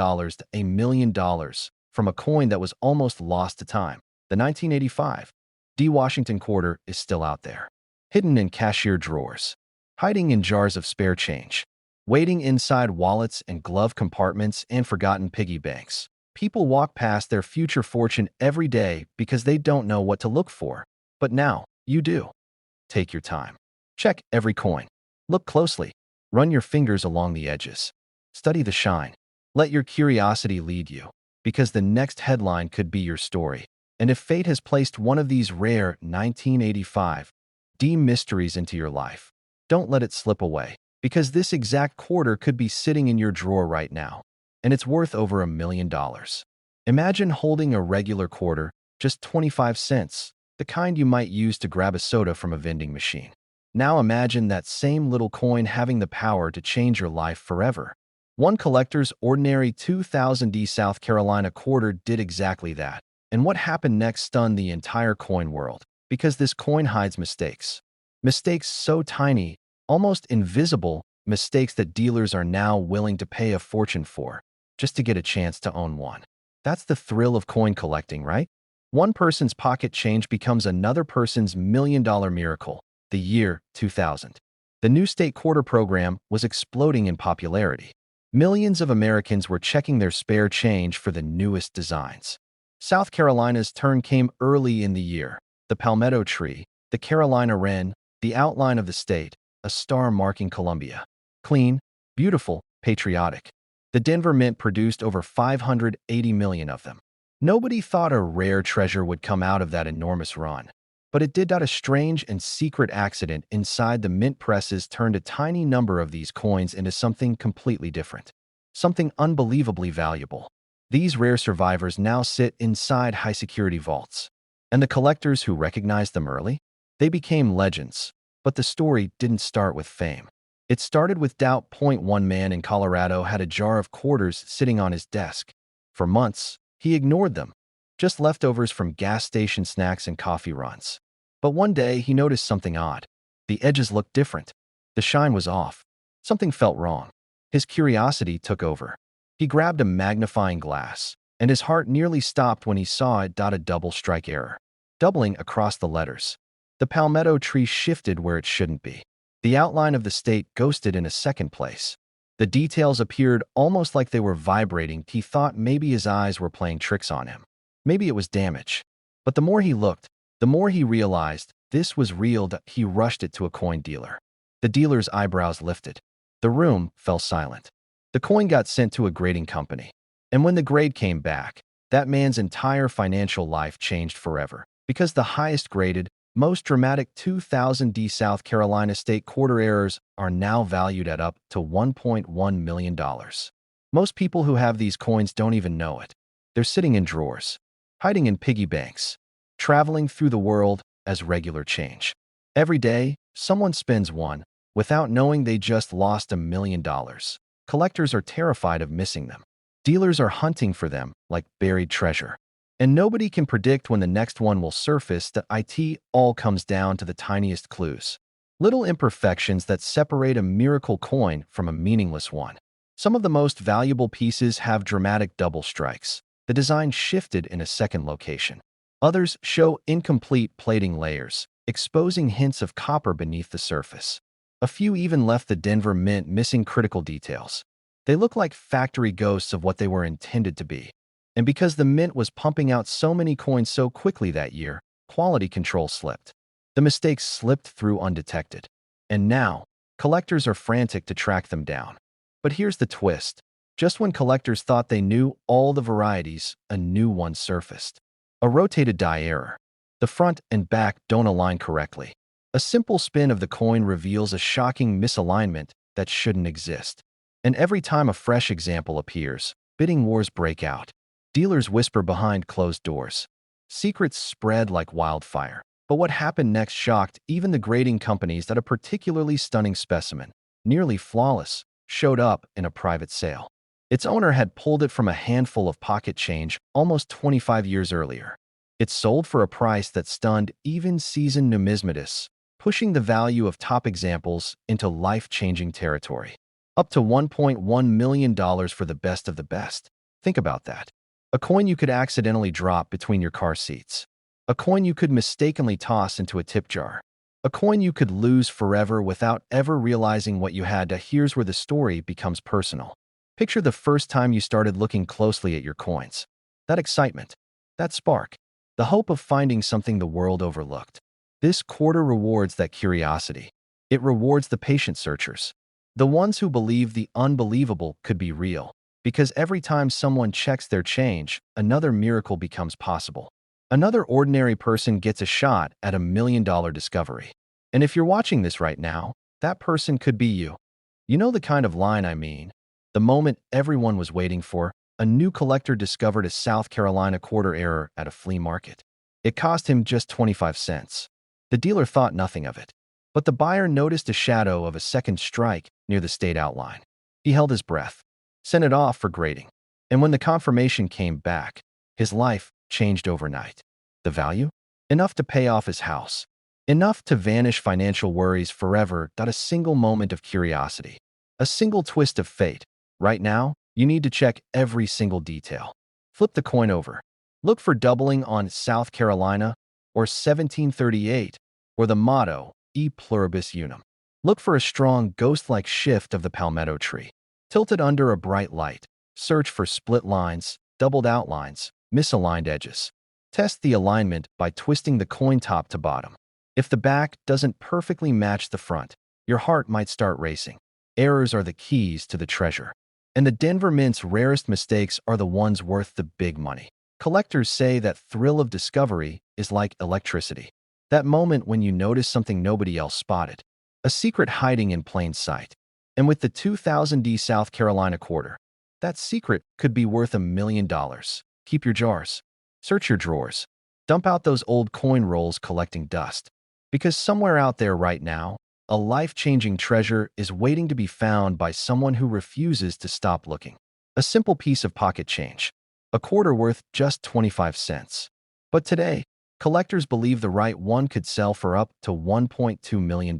from a coin that was almost lost to time. The 1985 D. Washington quarter is still out there, hidden in cashier drawers, hiding in jars of spare change, waiting inside wallets and glove compartments and forgotten piggy banks. People walk past their future fortune every day because they don't know what to look for. But now, you do. Take your time. Check every coin. Look closely. Run your fingers along the edges. Study the shine. Let your curiosity lead you, because the next headline could be your story. And if fate has placed one of these rare 1985 D mysteries into your life, don't let it slip away, because this exact quarter could be sitting in your drawer right now, and it's worth over $1 million. Imagine holding a regular quarter, just 25 cents, the kind you might use to grab a soda from a vending machine. Now imagine that same little coin having the power to change your life forever. One collector's ordinary 2000 D South Carolina quarter did exactly that. And what happened next stunned the entire coin world, because this coin hides mistakes. Mistakes so tiny, almost invisible, mistakes that dealers are now willing to pay a fortune for, just to get a chance to own one. That's the thrill of coin collecting, right? One person's pocket change becomes another person's million-dollar miracle. The year 2000. The new state quarter program was exploding in popularity. Millions of Americans were checking their spare change for the newest designs. South Carolina's turn came early in the year. The palmetto tree, the Carolina wren, the outline of the state, a star marking Columbia. Clean, beautiful, patriotic. The Denver Mint produced over 580 million of them. Nobody thought a rare treasure would come out of that enormous run. But it did. A strange and secret accident inside the mint presses turned a tiny number of these coins into something completely different. Something unbelievably valuable. These rare survivors now sit inside high-security vaults. And the collectors who recognized them early? They became legends. But the story didn't start with fame. It started with doubt. One man in Colorado had a jar of quarters sitting on his desk. For months, he ignored them. Just leftovers from gas station snacks and coffee runs. But one day, he noticed something odd. The edges looked different. The shine was off. Something felt wrong. His curiosity took over. He grabbed a magnifying glass, and his heart nearly stopped when he saw it. A double strike error. Doubling across the letters. The palmetto tree shifted where it shouldn't be. The outline of the state ghosted in a second place. The details appeared almost like they were vibrating. He thought maybe his eyes were playing tricks on him. Maybe it was damage. But the more he looked, the more he realized this was real. He rushed it to a coin dealer. The dealer's eyebrows lifted. The room fell silent. The coin got sent to a grading company. And when the grade came back, that man's entire financial life changed forever. Because the highest graded, most dramatic 2000 D South Carolina state quarter errors are now valued at up to $1.1 million. Most people who have these coins don't even know it. They're sitting in drawers, hiding in piggy banks, traveling through the world as regular change. Every day, someone spends one without knowing they just lost $1 million. Collectors are terrified of missing them. Dealers are hunting for them like buried treasure. And nobody can predict when the next one will surface. It all comes down to the tiniest clues. Little imperfections that separate a miracle coin from a meaningless one. Some of the most valuable pieces have dramatic double strikes. The design shifted in a second location. Others show incomplete plating layers, exposing hints of copper beneath the surface. A few even left the Denver Mint missing critical details. They look like factory ghosts of what they were intended to be. And because the Mint was pumping out so many coins so quickly that year, quality control slipped. The mistakes slipped through undetected. And now, collectors are frantic to track them down. But here's the twist. Just when collectors thought they knew all the varieties, a new one surfaced. A rotated die error. The front and back don't align correctly. A simple spin of the coin reveals a shocking misalignment that shouldn't exist. And every time a fresh example appears, bidding wars break out. Dealers whisper behind closed doors. Secrets spread like wildfire. But what happened next shocked even the grading companies that a particularly stunning specimen, nearly flawless, showed up in a private sale. Its owner had pulled it from a handful of pocket change almost 25 years earlier. It sold for a price that stunned even seasoned numismatists, pushing the value of top examples into life-changing territory. Up to $1.1 million for the best of the best. Think about that. A coin you could accidentally drop between your car seats. A coin you could mistakenly toss into a tip jar. A coin you could lose forever without ever realizing what you had to. Here's where the story becomes personal. Picture the first time you started looking closely at your coins. That excitement, that spark, the hope of finding something the world overlooked. This quarter rewards that curiosity. It rewards the patient searchers, the ones who believe the unbelievable could be real. Because every time someone checks their change, another miracle becomes possible. Another ordinary person gets a shot at a $1 million discovery. And if you're watching this right now, that person could be you. You know the kind of line I mean. The moment everyone was waiting for, a new collector discovered a South Carolina quarter error at a flea market. It cost him just 25 cents. The dealer thought nothing of it. But the buyer noticed a shadow of a second strike near the state outline. He held his breath, sent it off for grading. And when the confirmation came back, his life changed overnight. The value? Enough to pay off his house. Enough to vanish financial worries forever. A single moment of curiosity. A single twist of fate. Right now, you need to check every single detail. Flip the coin over. Look for doubling on South Carolina or 1738 or the motto, E pluribus unum. Look for a strong ghost-like shift of the palmetto tree. Tilted under a bright light. Search for split lines, doubled outlines, misaligned edges. Test the alignment by twisting the coin top to bottom. If the back doesn't perfectly match the front, your heart might start racing. Errors are the keys to the treasure. And the Denver Mint's rarest mistakes are the ones worth the big money. Collectors say that thrill of discovery is like electricity. That moment when you notice something nobody else spotted. A secret hiding in plain sight. And with the 2000D South Carolina quarter, that secret could be worth $1 million. Keep your jars. Search your drawers. Dump out those old coin rolls collecting dust. Because somewhere out there right now, a life-changing treasure is waiting to be found by someone who refuses to stop looking. A simple piece of pocket change. A quarter worth just 25 cents. But today, collectors believe the right one could sell for up to $1.2 million.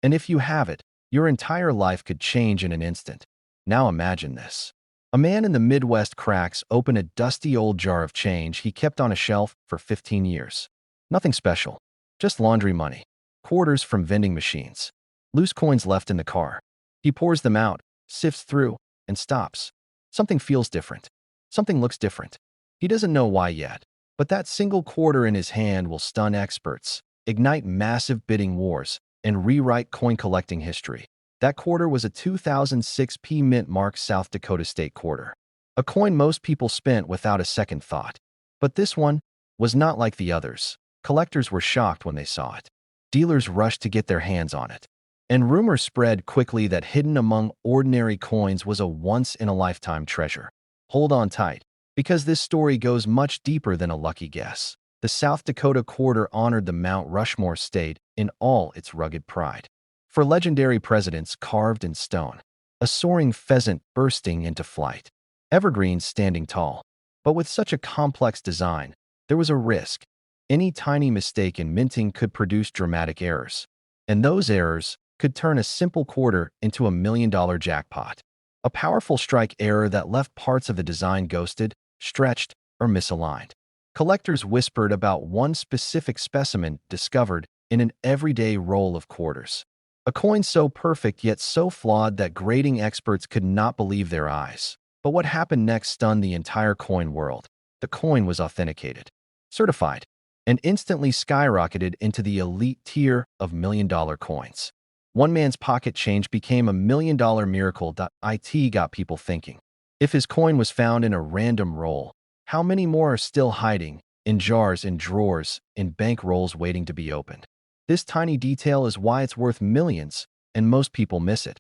And if you have it, your entire life could change in an instant. Now imagine this. A man in the Midwest cracks open a dusty old jar of change he kept on a shelf for 15 years. Nothing special, just laundry money, quarters from vending machines, loose coins left in the car. He pours them out, sifts through, and stops. Something feels different. Something looks different. He doesn't know why yet, but that single quarter in his hand will stun experts, ignite massive bidding wars, and rewrite coin collecting history. That quarter was a 2006 P Mint Mark South Dakota State quarter. A coin most people spent without a second thought. But this one was not like the others. Collectors were shocked when they saw it. Dealers rushed to get their hands on it. And rumors spread quickly that hidden among ordinary coins was a once-in-a-lifetime treasure. Hold on tight, because this story goes much deeper than a lucky guess. The South Dakota quarter honored the Mount Rushmore state in all its rugged pride. For legendary presidents carved in stone, a soaring pheasant bursting into flight, evergreens standing tall. But with such a complex design, there was a risk. Any tiny mistake in minting could produce dramatic errors. And those errors could turn a simple quarter into $1 million jackpot. A powerful strike error that left parts of the design ghosted, stretched, or misaligned. Collectors whispered about one specific specimen discovered in an everyday roll of quarters. A coin so perfect yet so flawed that grading experts could not believe their eyes. But what happened next stunned the entire coin world. The coin was authenticated, certified, and instantly skyrocketed into the elite tier of million-dollar coins. One man's pocket change became a million-dollar miracle. It got people thinking. If his coin was found in a random roll, how many more are still hiding in jars, in drawers, in bank rolls waiting to be opened? This tiny detail is why it's worth millions, and most people miss it.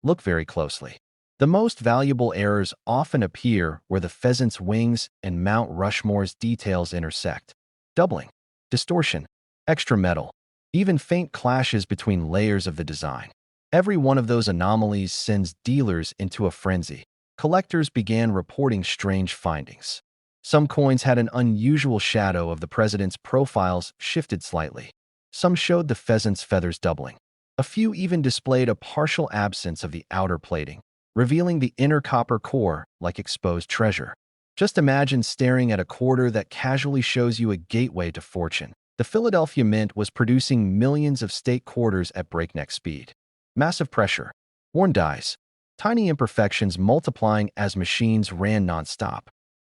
Look very closely. The most valuable errors often appear where the pheasant's wings and Mount Rushmore's details intersect. Doubling, distortion, extra metal, even faint clashes between layers of the design. Every one of those anomalies sends dealers into a frenzy. Collectors began reporting strange findings. Some coins had an unusual shadow of the president's profiles shifted slightly. Some showed the pheasant's feathers doubling. A few even displayed a partial absence of the outer plating, revealing the inner copper core like exposed treasure. Just imagine staring at a quarter that casually shows you a gateway to fortune. The Philadelphia Mint was producing millions of state quarters at breakneck speed. Massive pressure, worn dies, tiny imperfections multiplying as machines ran nonstop.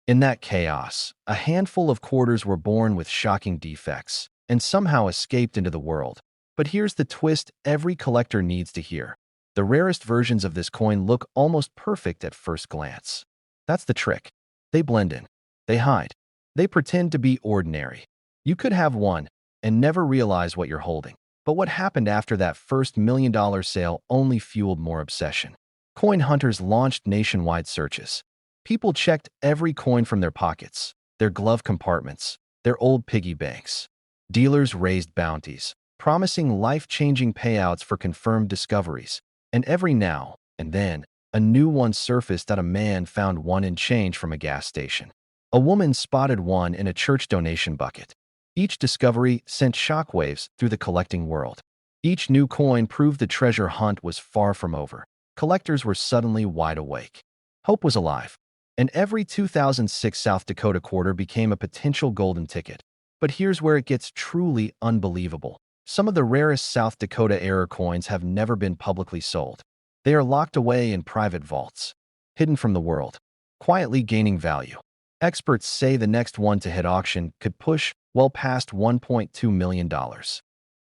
In that chaos, a handful of quarters were born with shocking defects and somehow escaped into the world. But here's the twist every collector needs to hear. The rarest versions of this coin look almost perfect at first glance. That's the trick. They blend in. They hide. They pretend to be ordinary. You could have one and never realize what you're holding. But what happened after that first million-dollar sale only fueled more obsession. Coin hunters launched nationwide searches. People checked every coin from their pockets, their glove compartments, their old piggy banks. Dealers raised bounties, promising life-changing payouts for confirmed discoveries. And every now and then, a new one surfaced that a man found one in change from a gas station. A woman spotted one in a church donation bucket. Each discovery sent shockwaves through the collecting world. Each new coin proved the treasure hunt was far from over. Collectors were suddenly wide awake. Hope was alive, and every 2006 South Dakota quarter became a potential golden ticket. But here's where it gets truly unbelievable. Some of the rarest South Dakota-era coins have never been publicly sold. They are locked away in private vaults, hidden from the world, quietly gaining value. Experts say the next one to hit auction could push well past $1.2 million.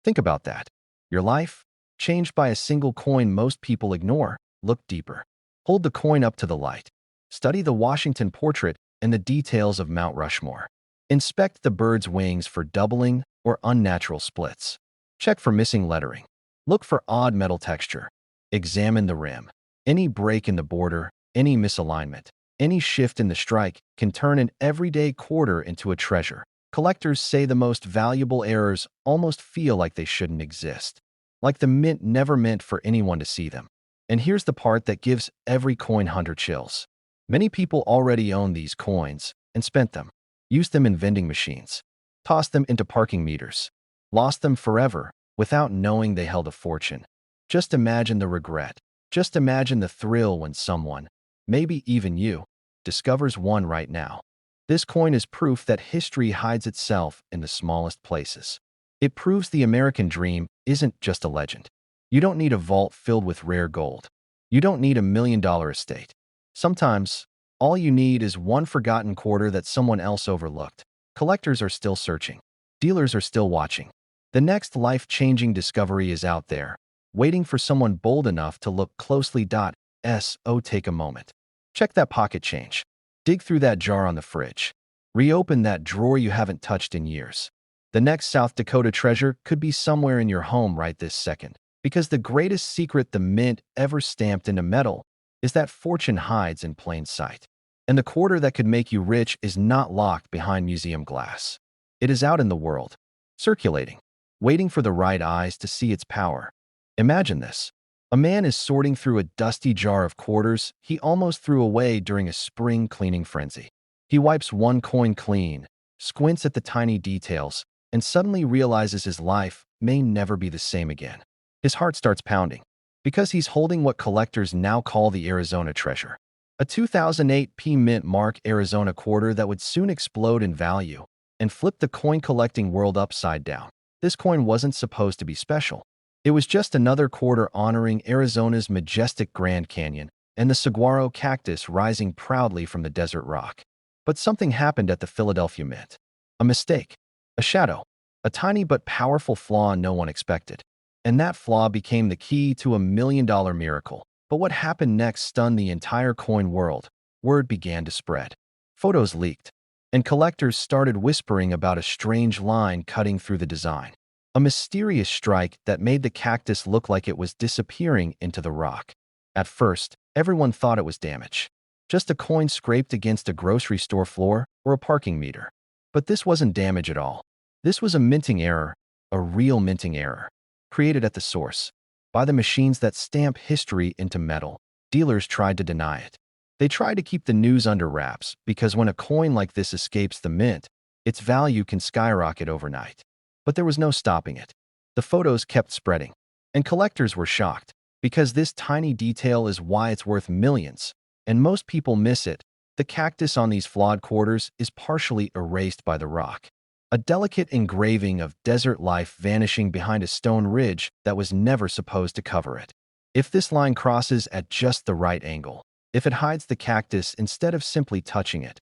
Think about that. Your life, changed by a single coin most people ignore. Look deeper. Hold the coin up to the light. Study the Washington portrait and the details of Mount Rushmore. Inspect the bird's wings for doubling or unnatural splits. Check for missing lettering. Look for odd metal texture. Examine the rim. Any break in the border, any misalignment, any shift in the strike can turn an everyday quarter into a treasure. Collectors say the most valuable errors almost feel like they shouldn't exist, like the mint never meant for anyone to see them. And here's the part that gives every coin hunter chills. Many people already own these coins and spent them, used them in vending machines, tossed them into parking meters, lost them forever without knowing they held a fortune. Just imagine the regret. Just imagine the thrill when someone, maybe even you, discovers one right now. This coin is proof that history hides itself in the smallest places. It proves the American dream isn't just a legend. You don't need a vault filled with rare gold. You don't need a million-dollar estate. Sometimes, all you need is one forgotten quarter that someone else overlooked. Collectors are still searching. Dealers are still watching. The next life-changing discovery is out there, waiting for someone bold enough to look closely. Take a moment. Check that pocket change. Dig through that jar on the fridge. Reopen that drawer you haven't touched in years. The next South Dakota treasure could be somewhere in your home right this second. Because the greatest secret the mint ever stamped into metal is that fortune hides in plain sight. And the quarter that could make you rich is not locked behind museum glass. It is out in the world, circulating, waiting for the right eyes to see its power. Imagine this. A man is sorting through a dusty jar of quarters he almost threw away during a spring cleaning frenzy. He wipes one coin clean, squints at the tiny details, and suddenly realizes his life may never be the same again. His heart starts pounding, because he's holding what collectors now call the Arizona treasure. A 2008 P Mint Mark Arizona quarter that would soon explode in value and flip the coin collecting world upside down. This coin wasn't supposed to be special. It was just another quarter honoring Arizona's majestic Grand Canyon and the saguaro cactus rising proudly from the desert rock. But something happened at the Philadelphia Mint. A mistake. A shadow, a tiny but powerful flaw no one expected. And that flaw became the key to a $1 million miracle. But what happened next stunned the entire coin world. Word began to spread. Photos leaked, and collectors started whispering about a strange line cutting through the design. A mysterious strike that made the cactus look like it was disappearing into the rock. At first, everyone thought it was damage. Just a coin scraped against a grocery store floor or a parking meter. But this wasn't damage at all. This was a minting error, a real minting error, created at the source. By the machines that stamp history into metal, dealers tried to deny it. They tried to keep the news under wraps because when a coin like this escapes the mint, its value can skyrocket overnight. But there was no stopping it. The photos kept spreading, and collectors were shocked because this tiny detail is why it's worth millions, and most people miss it. The cactus on these flawed quarters is partially erased by the rock. A delicate engraving of desert life vanishing behind a stone ridge that was never supposed to cover it. If this line crosses at just the right angle, if it hides the cactus instead of simply touching it,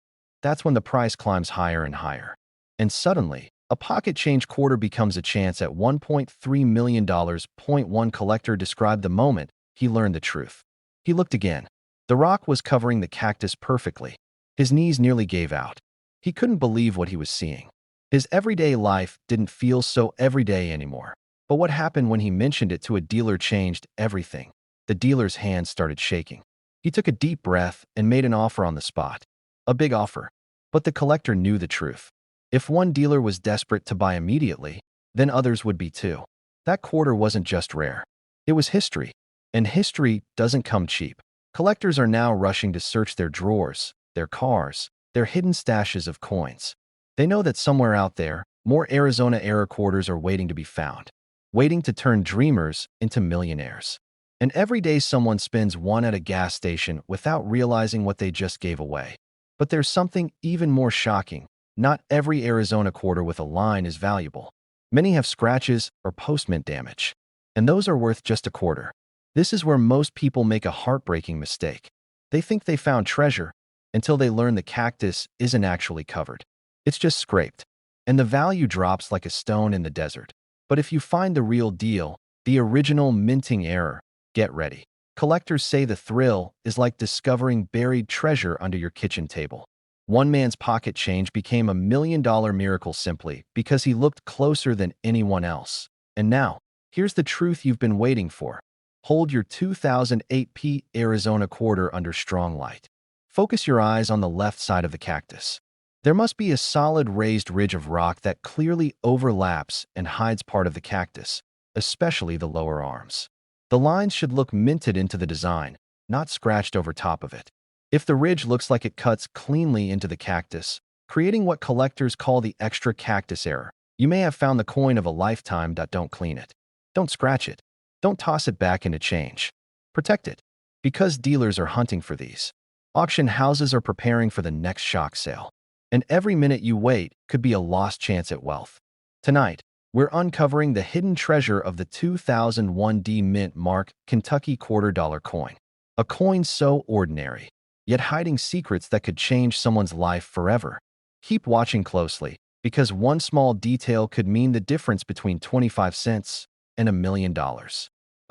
that's when the price climbs higher and higher. And suddenly, a pocket change quarter becomes a chance at $1.3 million. One collector described the moment he learned the truth. He looked again. The rock was covering the cactus perfectly. His knees nearly gave out. He couldn't believe what he was seeing. His everyday life didn't feel so everyday anymore. But what happened when he mentioned it to a dealer changed everything. The dealer's hands started shaking. He took a deep breath and made an offer on the spot. A big offer. But the collector knew the truth. If one dealer was desperate to buy immediately, then others would be too. That quarter wasn't just rare. It was history. And history doesn't come cheap. Collectors are now rushing to search their drawers, their cars, their hidden stashes of coins. They know that somewhere out there, more Arizona-era quarters are waiting to be found, waiting to turn dreamers into millionaires. And every day someone spends one at a gas station without realizing what they just gave away. But there's something even more shocking. Not every Arizona quarter with a line is valuable. Many have scratches or post-mint damage, and those are worth just a quarter. This is where most people make a heartbreaking mistake. They think they found treasure until they learn the cactus isn't actually covered. It's just scraped, and the value drops like a stone in the desert. But if you find the real deal, the original minting error, get ready. Collectors say the thrill is like discovering buried treasure under your kitchen table. One man's pocket change became a $1 million miracle simply because he looked closer than anyone else. And now, here's the truth you've been waiting for. Hold your 2008 Arizona quarter under strong light. Focus your eyes on the left side of the cactus. There must be a solid raised ridge of rock that clearly overlaps and hides part of the cactus, especially the lower arms. The lines should look minted into the design, not scratched over top of it. If the ridge looks like it cuts cleanly into the cactus, creating what collectors call the extra cactus error, you may have found the coin of a lifetime. Don't clean it. Don't scratch it. Don't toss it back into change. Protect it. Because dealers are hunting for these. Auction houses are preparing for the next shock sale. And every minute you wait could be a lost chance at wealth. Tonight, we're uncovering the hidden treasure of the 2001 Mint Mark Kentucky $quarter coin. A coin so ordinary, yet hiding secrets that could change someone's life forever. Keep watching closely, because one small detail could mean the difference between 25 cents and $1 million.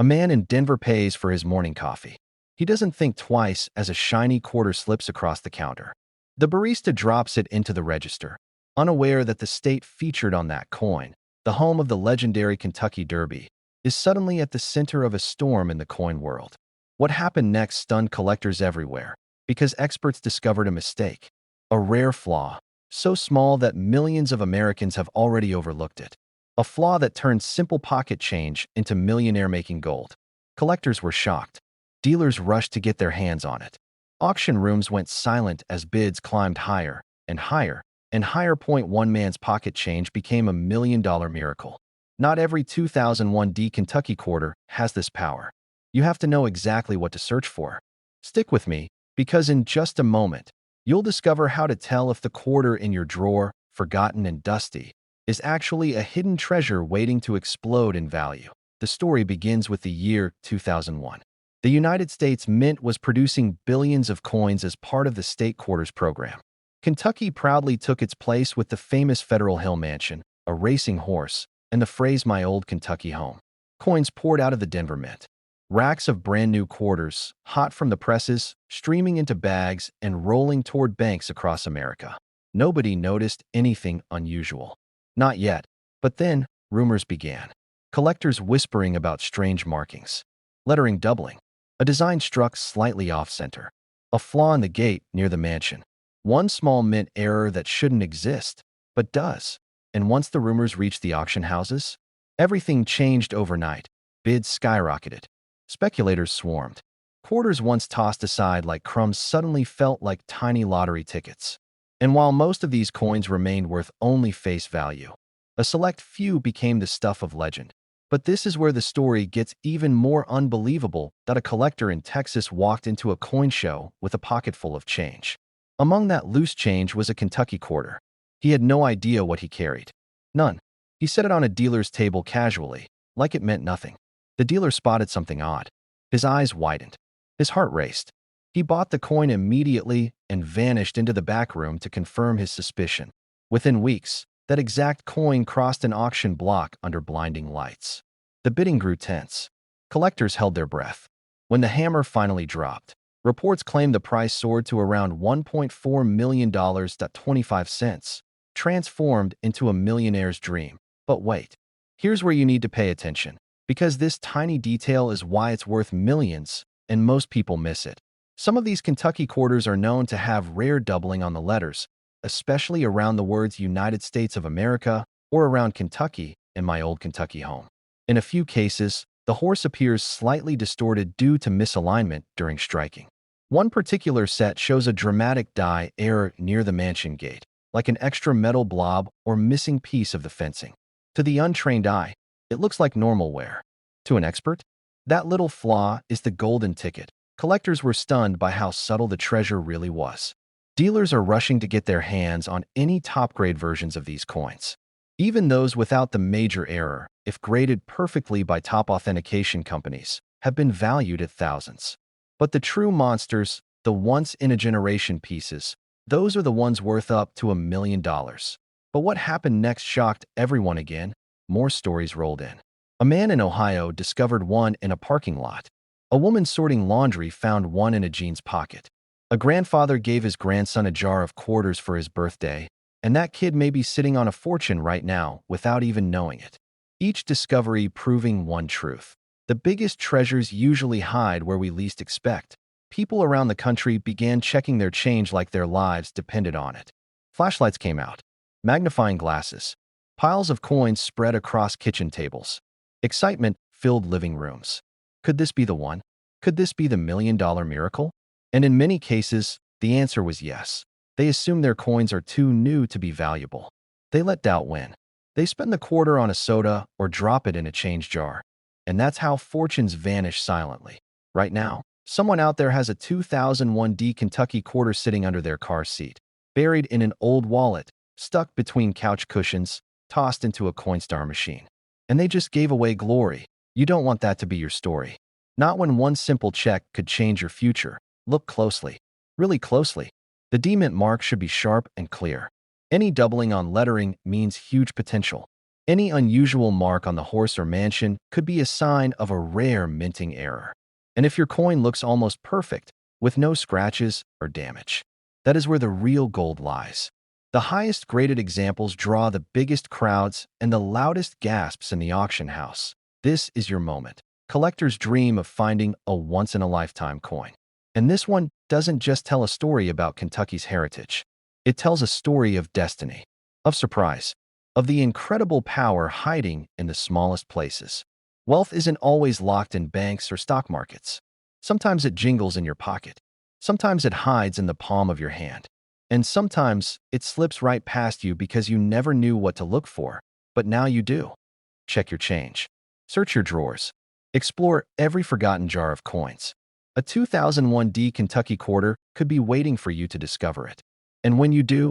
A man in Denver pays for his morning coffee. He doesn't think twice as a shiny quarter slips across the counter. The barista drops it into the register, unaware that the state featured on that coin, the home of the legendary Kentucky Derby, is suddenly at the center of a storm in the coin world. What happened next stunned collectors everywhere, because experts discovered a mistake, a rare flaw, so small that millions of Americans have already overlooked it. A flaw that turned simple pocket change into millionaire-making gold. Collectors were shocked. Dealers rushed to get their hands on it. Auction rooms went silent as bids climbed higher and higher and higher. One man's pocket change became a $1 million miracle. Not every 2001 Kentucky quarter has this power. You have to know exactly what to search for. Stick with me, because in just a moment, you'll discover how to tell if the quarter in your drawer, forgotten and dusty, is actually a hidden treasure waiting to explode in value. The story begins with the year 2001. The United States Mint was producing billions of coins as part of the state quarters program. Kentucky proudly took its place with the famous Federal Hill Mansion, a racing horse, and the phrase "my old Kentucky home." Coins poured out of the Denver Mint. Racks of brand new quarters, hot from the presses, streaming into bags and rolling toward banks across America. Nobody noticed anything unusual. Not yet. But then, rumors began. Collectors whispering about strange markings. Lettering doubling. A design struck slightly off-center. A flaw in the gate near the mansion. One small mint error that shouldn't exist, but does. And once the rumors reached the auction houses, everything changed overnight. Bids skyrocketed. Speculators swarmed. Quarters once tossed aside like crumbs suddenly felt like tiny lottery tickets. And while most of these coins remained worth only face value, a select few became the stuff of legend. But this is where the story gets even more unbelievable that a collector in Texas walked into a coin show with a pocket full of change. Among that loose change was a Kentucky quarter. He had no idea what he carried. None. He set it on a dealer's table casually, like it meant nothing. The dealer spotted something odd. His eyes widened. His heart raced. He bought the coin immediately and vanished into the back room to confirm his suspicion. Within weeks, that exact coin crossed an auction block under blinding lights. The bidding grew tense. Collectors held their breath. When the hammer finally dropped, reports claimed the price soared to around $1.4 million. 25 cents, transformed into a millionaire's dream. But wait, here's where you need to pay attention, because this tiny detail is why it's worth millions, and most people miss it. Some of these Kentucky quarters are known to have rare doubling on the letters, especially around the words United States of America or around Kentucky and my old Kentucky home. In a few cases, the horse appears slightly distorted due to misalignment during striking. One particular set shows a dramatic die error near the mansion gate, like an extra metal blob or missing piece of the fencing. To the untrained eye, it looks like normal wear. To an expert, that little flaw is the golden ticket. Collectors were stunned by how subtle the treasure really was. Dealers are rushing to get their hands on any top-grade versions of these coins. Even those without the major error, if graded perfectly by top authentication companies, have been valued at thousands. But the true monsters, the once-in-a-generation pieces, those are the ones worth up to $1 million. But what happened next shocked everyone again. More stories rolled in. A man in Ohio discovered one in a parking lot. A woman sorting laundry found one in a jeans pocket. A grandfather gave his grandson a jar of quarters for his birthday, and that kid may be sitting on a fortune right now without even knowing it. Each discovery proving one truth. The biggest treasures usually hide where we least expect. People around the country began checking their change like their lives depended on it. Flashlights came out. Magnifying glasses. Piles of coins spread across kitchen tables. Excitement filled living rooms. Could this be the one? Could this be the $1 million miracle? And in many cases, the answer was yes. They assume their coins are too new to be valuable. They let doubt win. They spend the quarter on a soda or drop it in a change jar. And that's how fortunes vanish silently. Right now, someone out there has a 2001 Kentucky quarter sitting under their car seat, buried in an old wallet, stuck between couch cushions, tossed into a Coinstar machine. And they just gave away glory. You don't want that to be your story. Not when one simple check could change your future. Look closely. Really closely. The D-Mint mark should be sharp and clear. Any doubling on lettering means huge potential. Any unusual mark on the horse or mansion could be a sign of a rare minting error. And if your coin looks almost perfect, with no scratches or damage, that is where the real gold lies. The highest graded examples draw the biggest crowds and the loudest gasps in the auction house. This is your moment. Collectors dream of finding a once-in-a-lifetime coin. And this one doesn't just tell a story about Kentucky's heritage. It tells a story of destiny, of surprise, of the incredible power hiding in the smallest places. Wealth isn't always locked in banks or stock markets. Sometimes it jingles in your pocket. Sometimes it hides in the palm of your hand. And sometimes it slips right past you because you never knew what to look for, but now you do. Check your change. Search your drawers. Explore every forgotten jar of coins. A 2001 Kentucky quarter could be waiting for you to discover it. And when you do,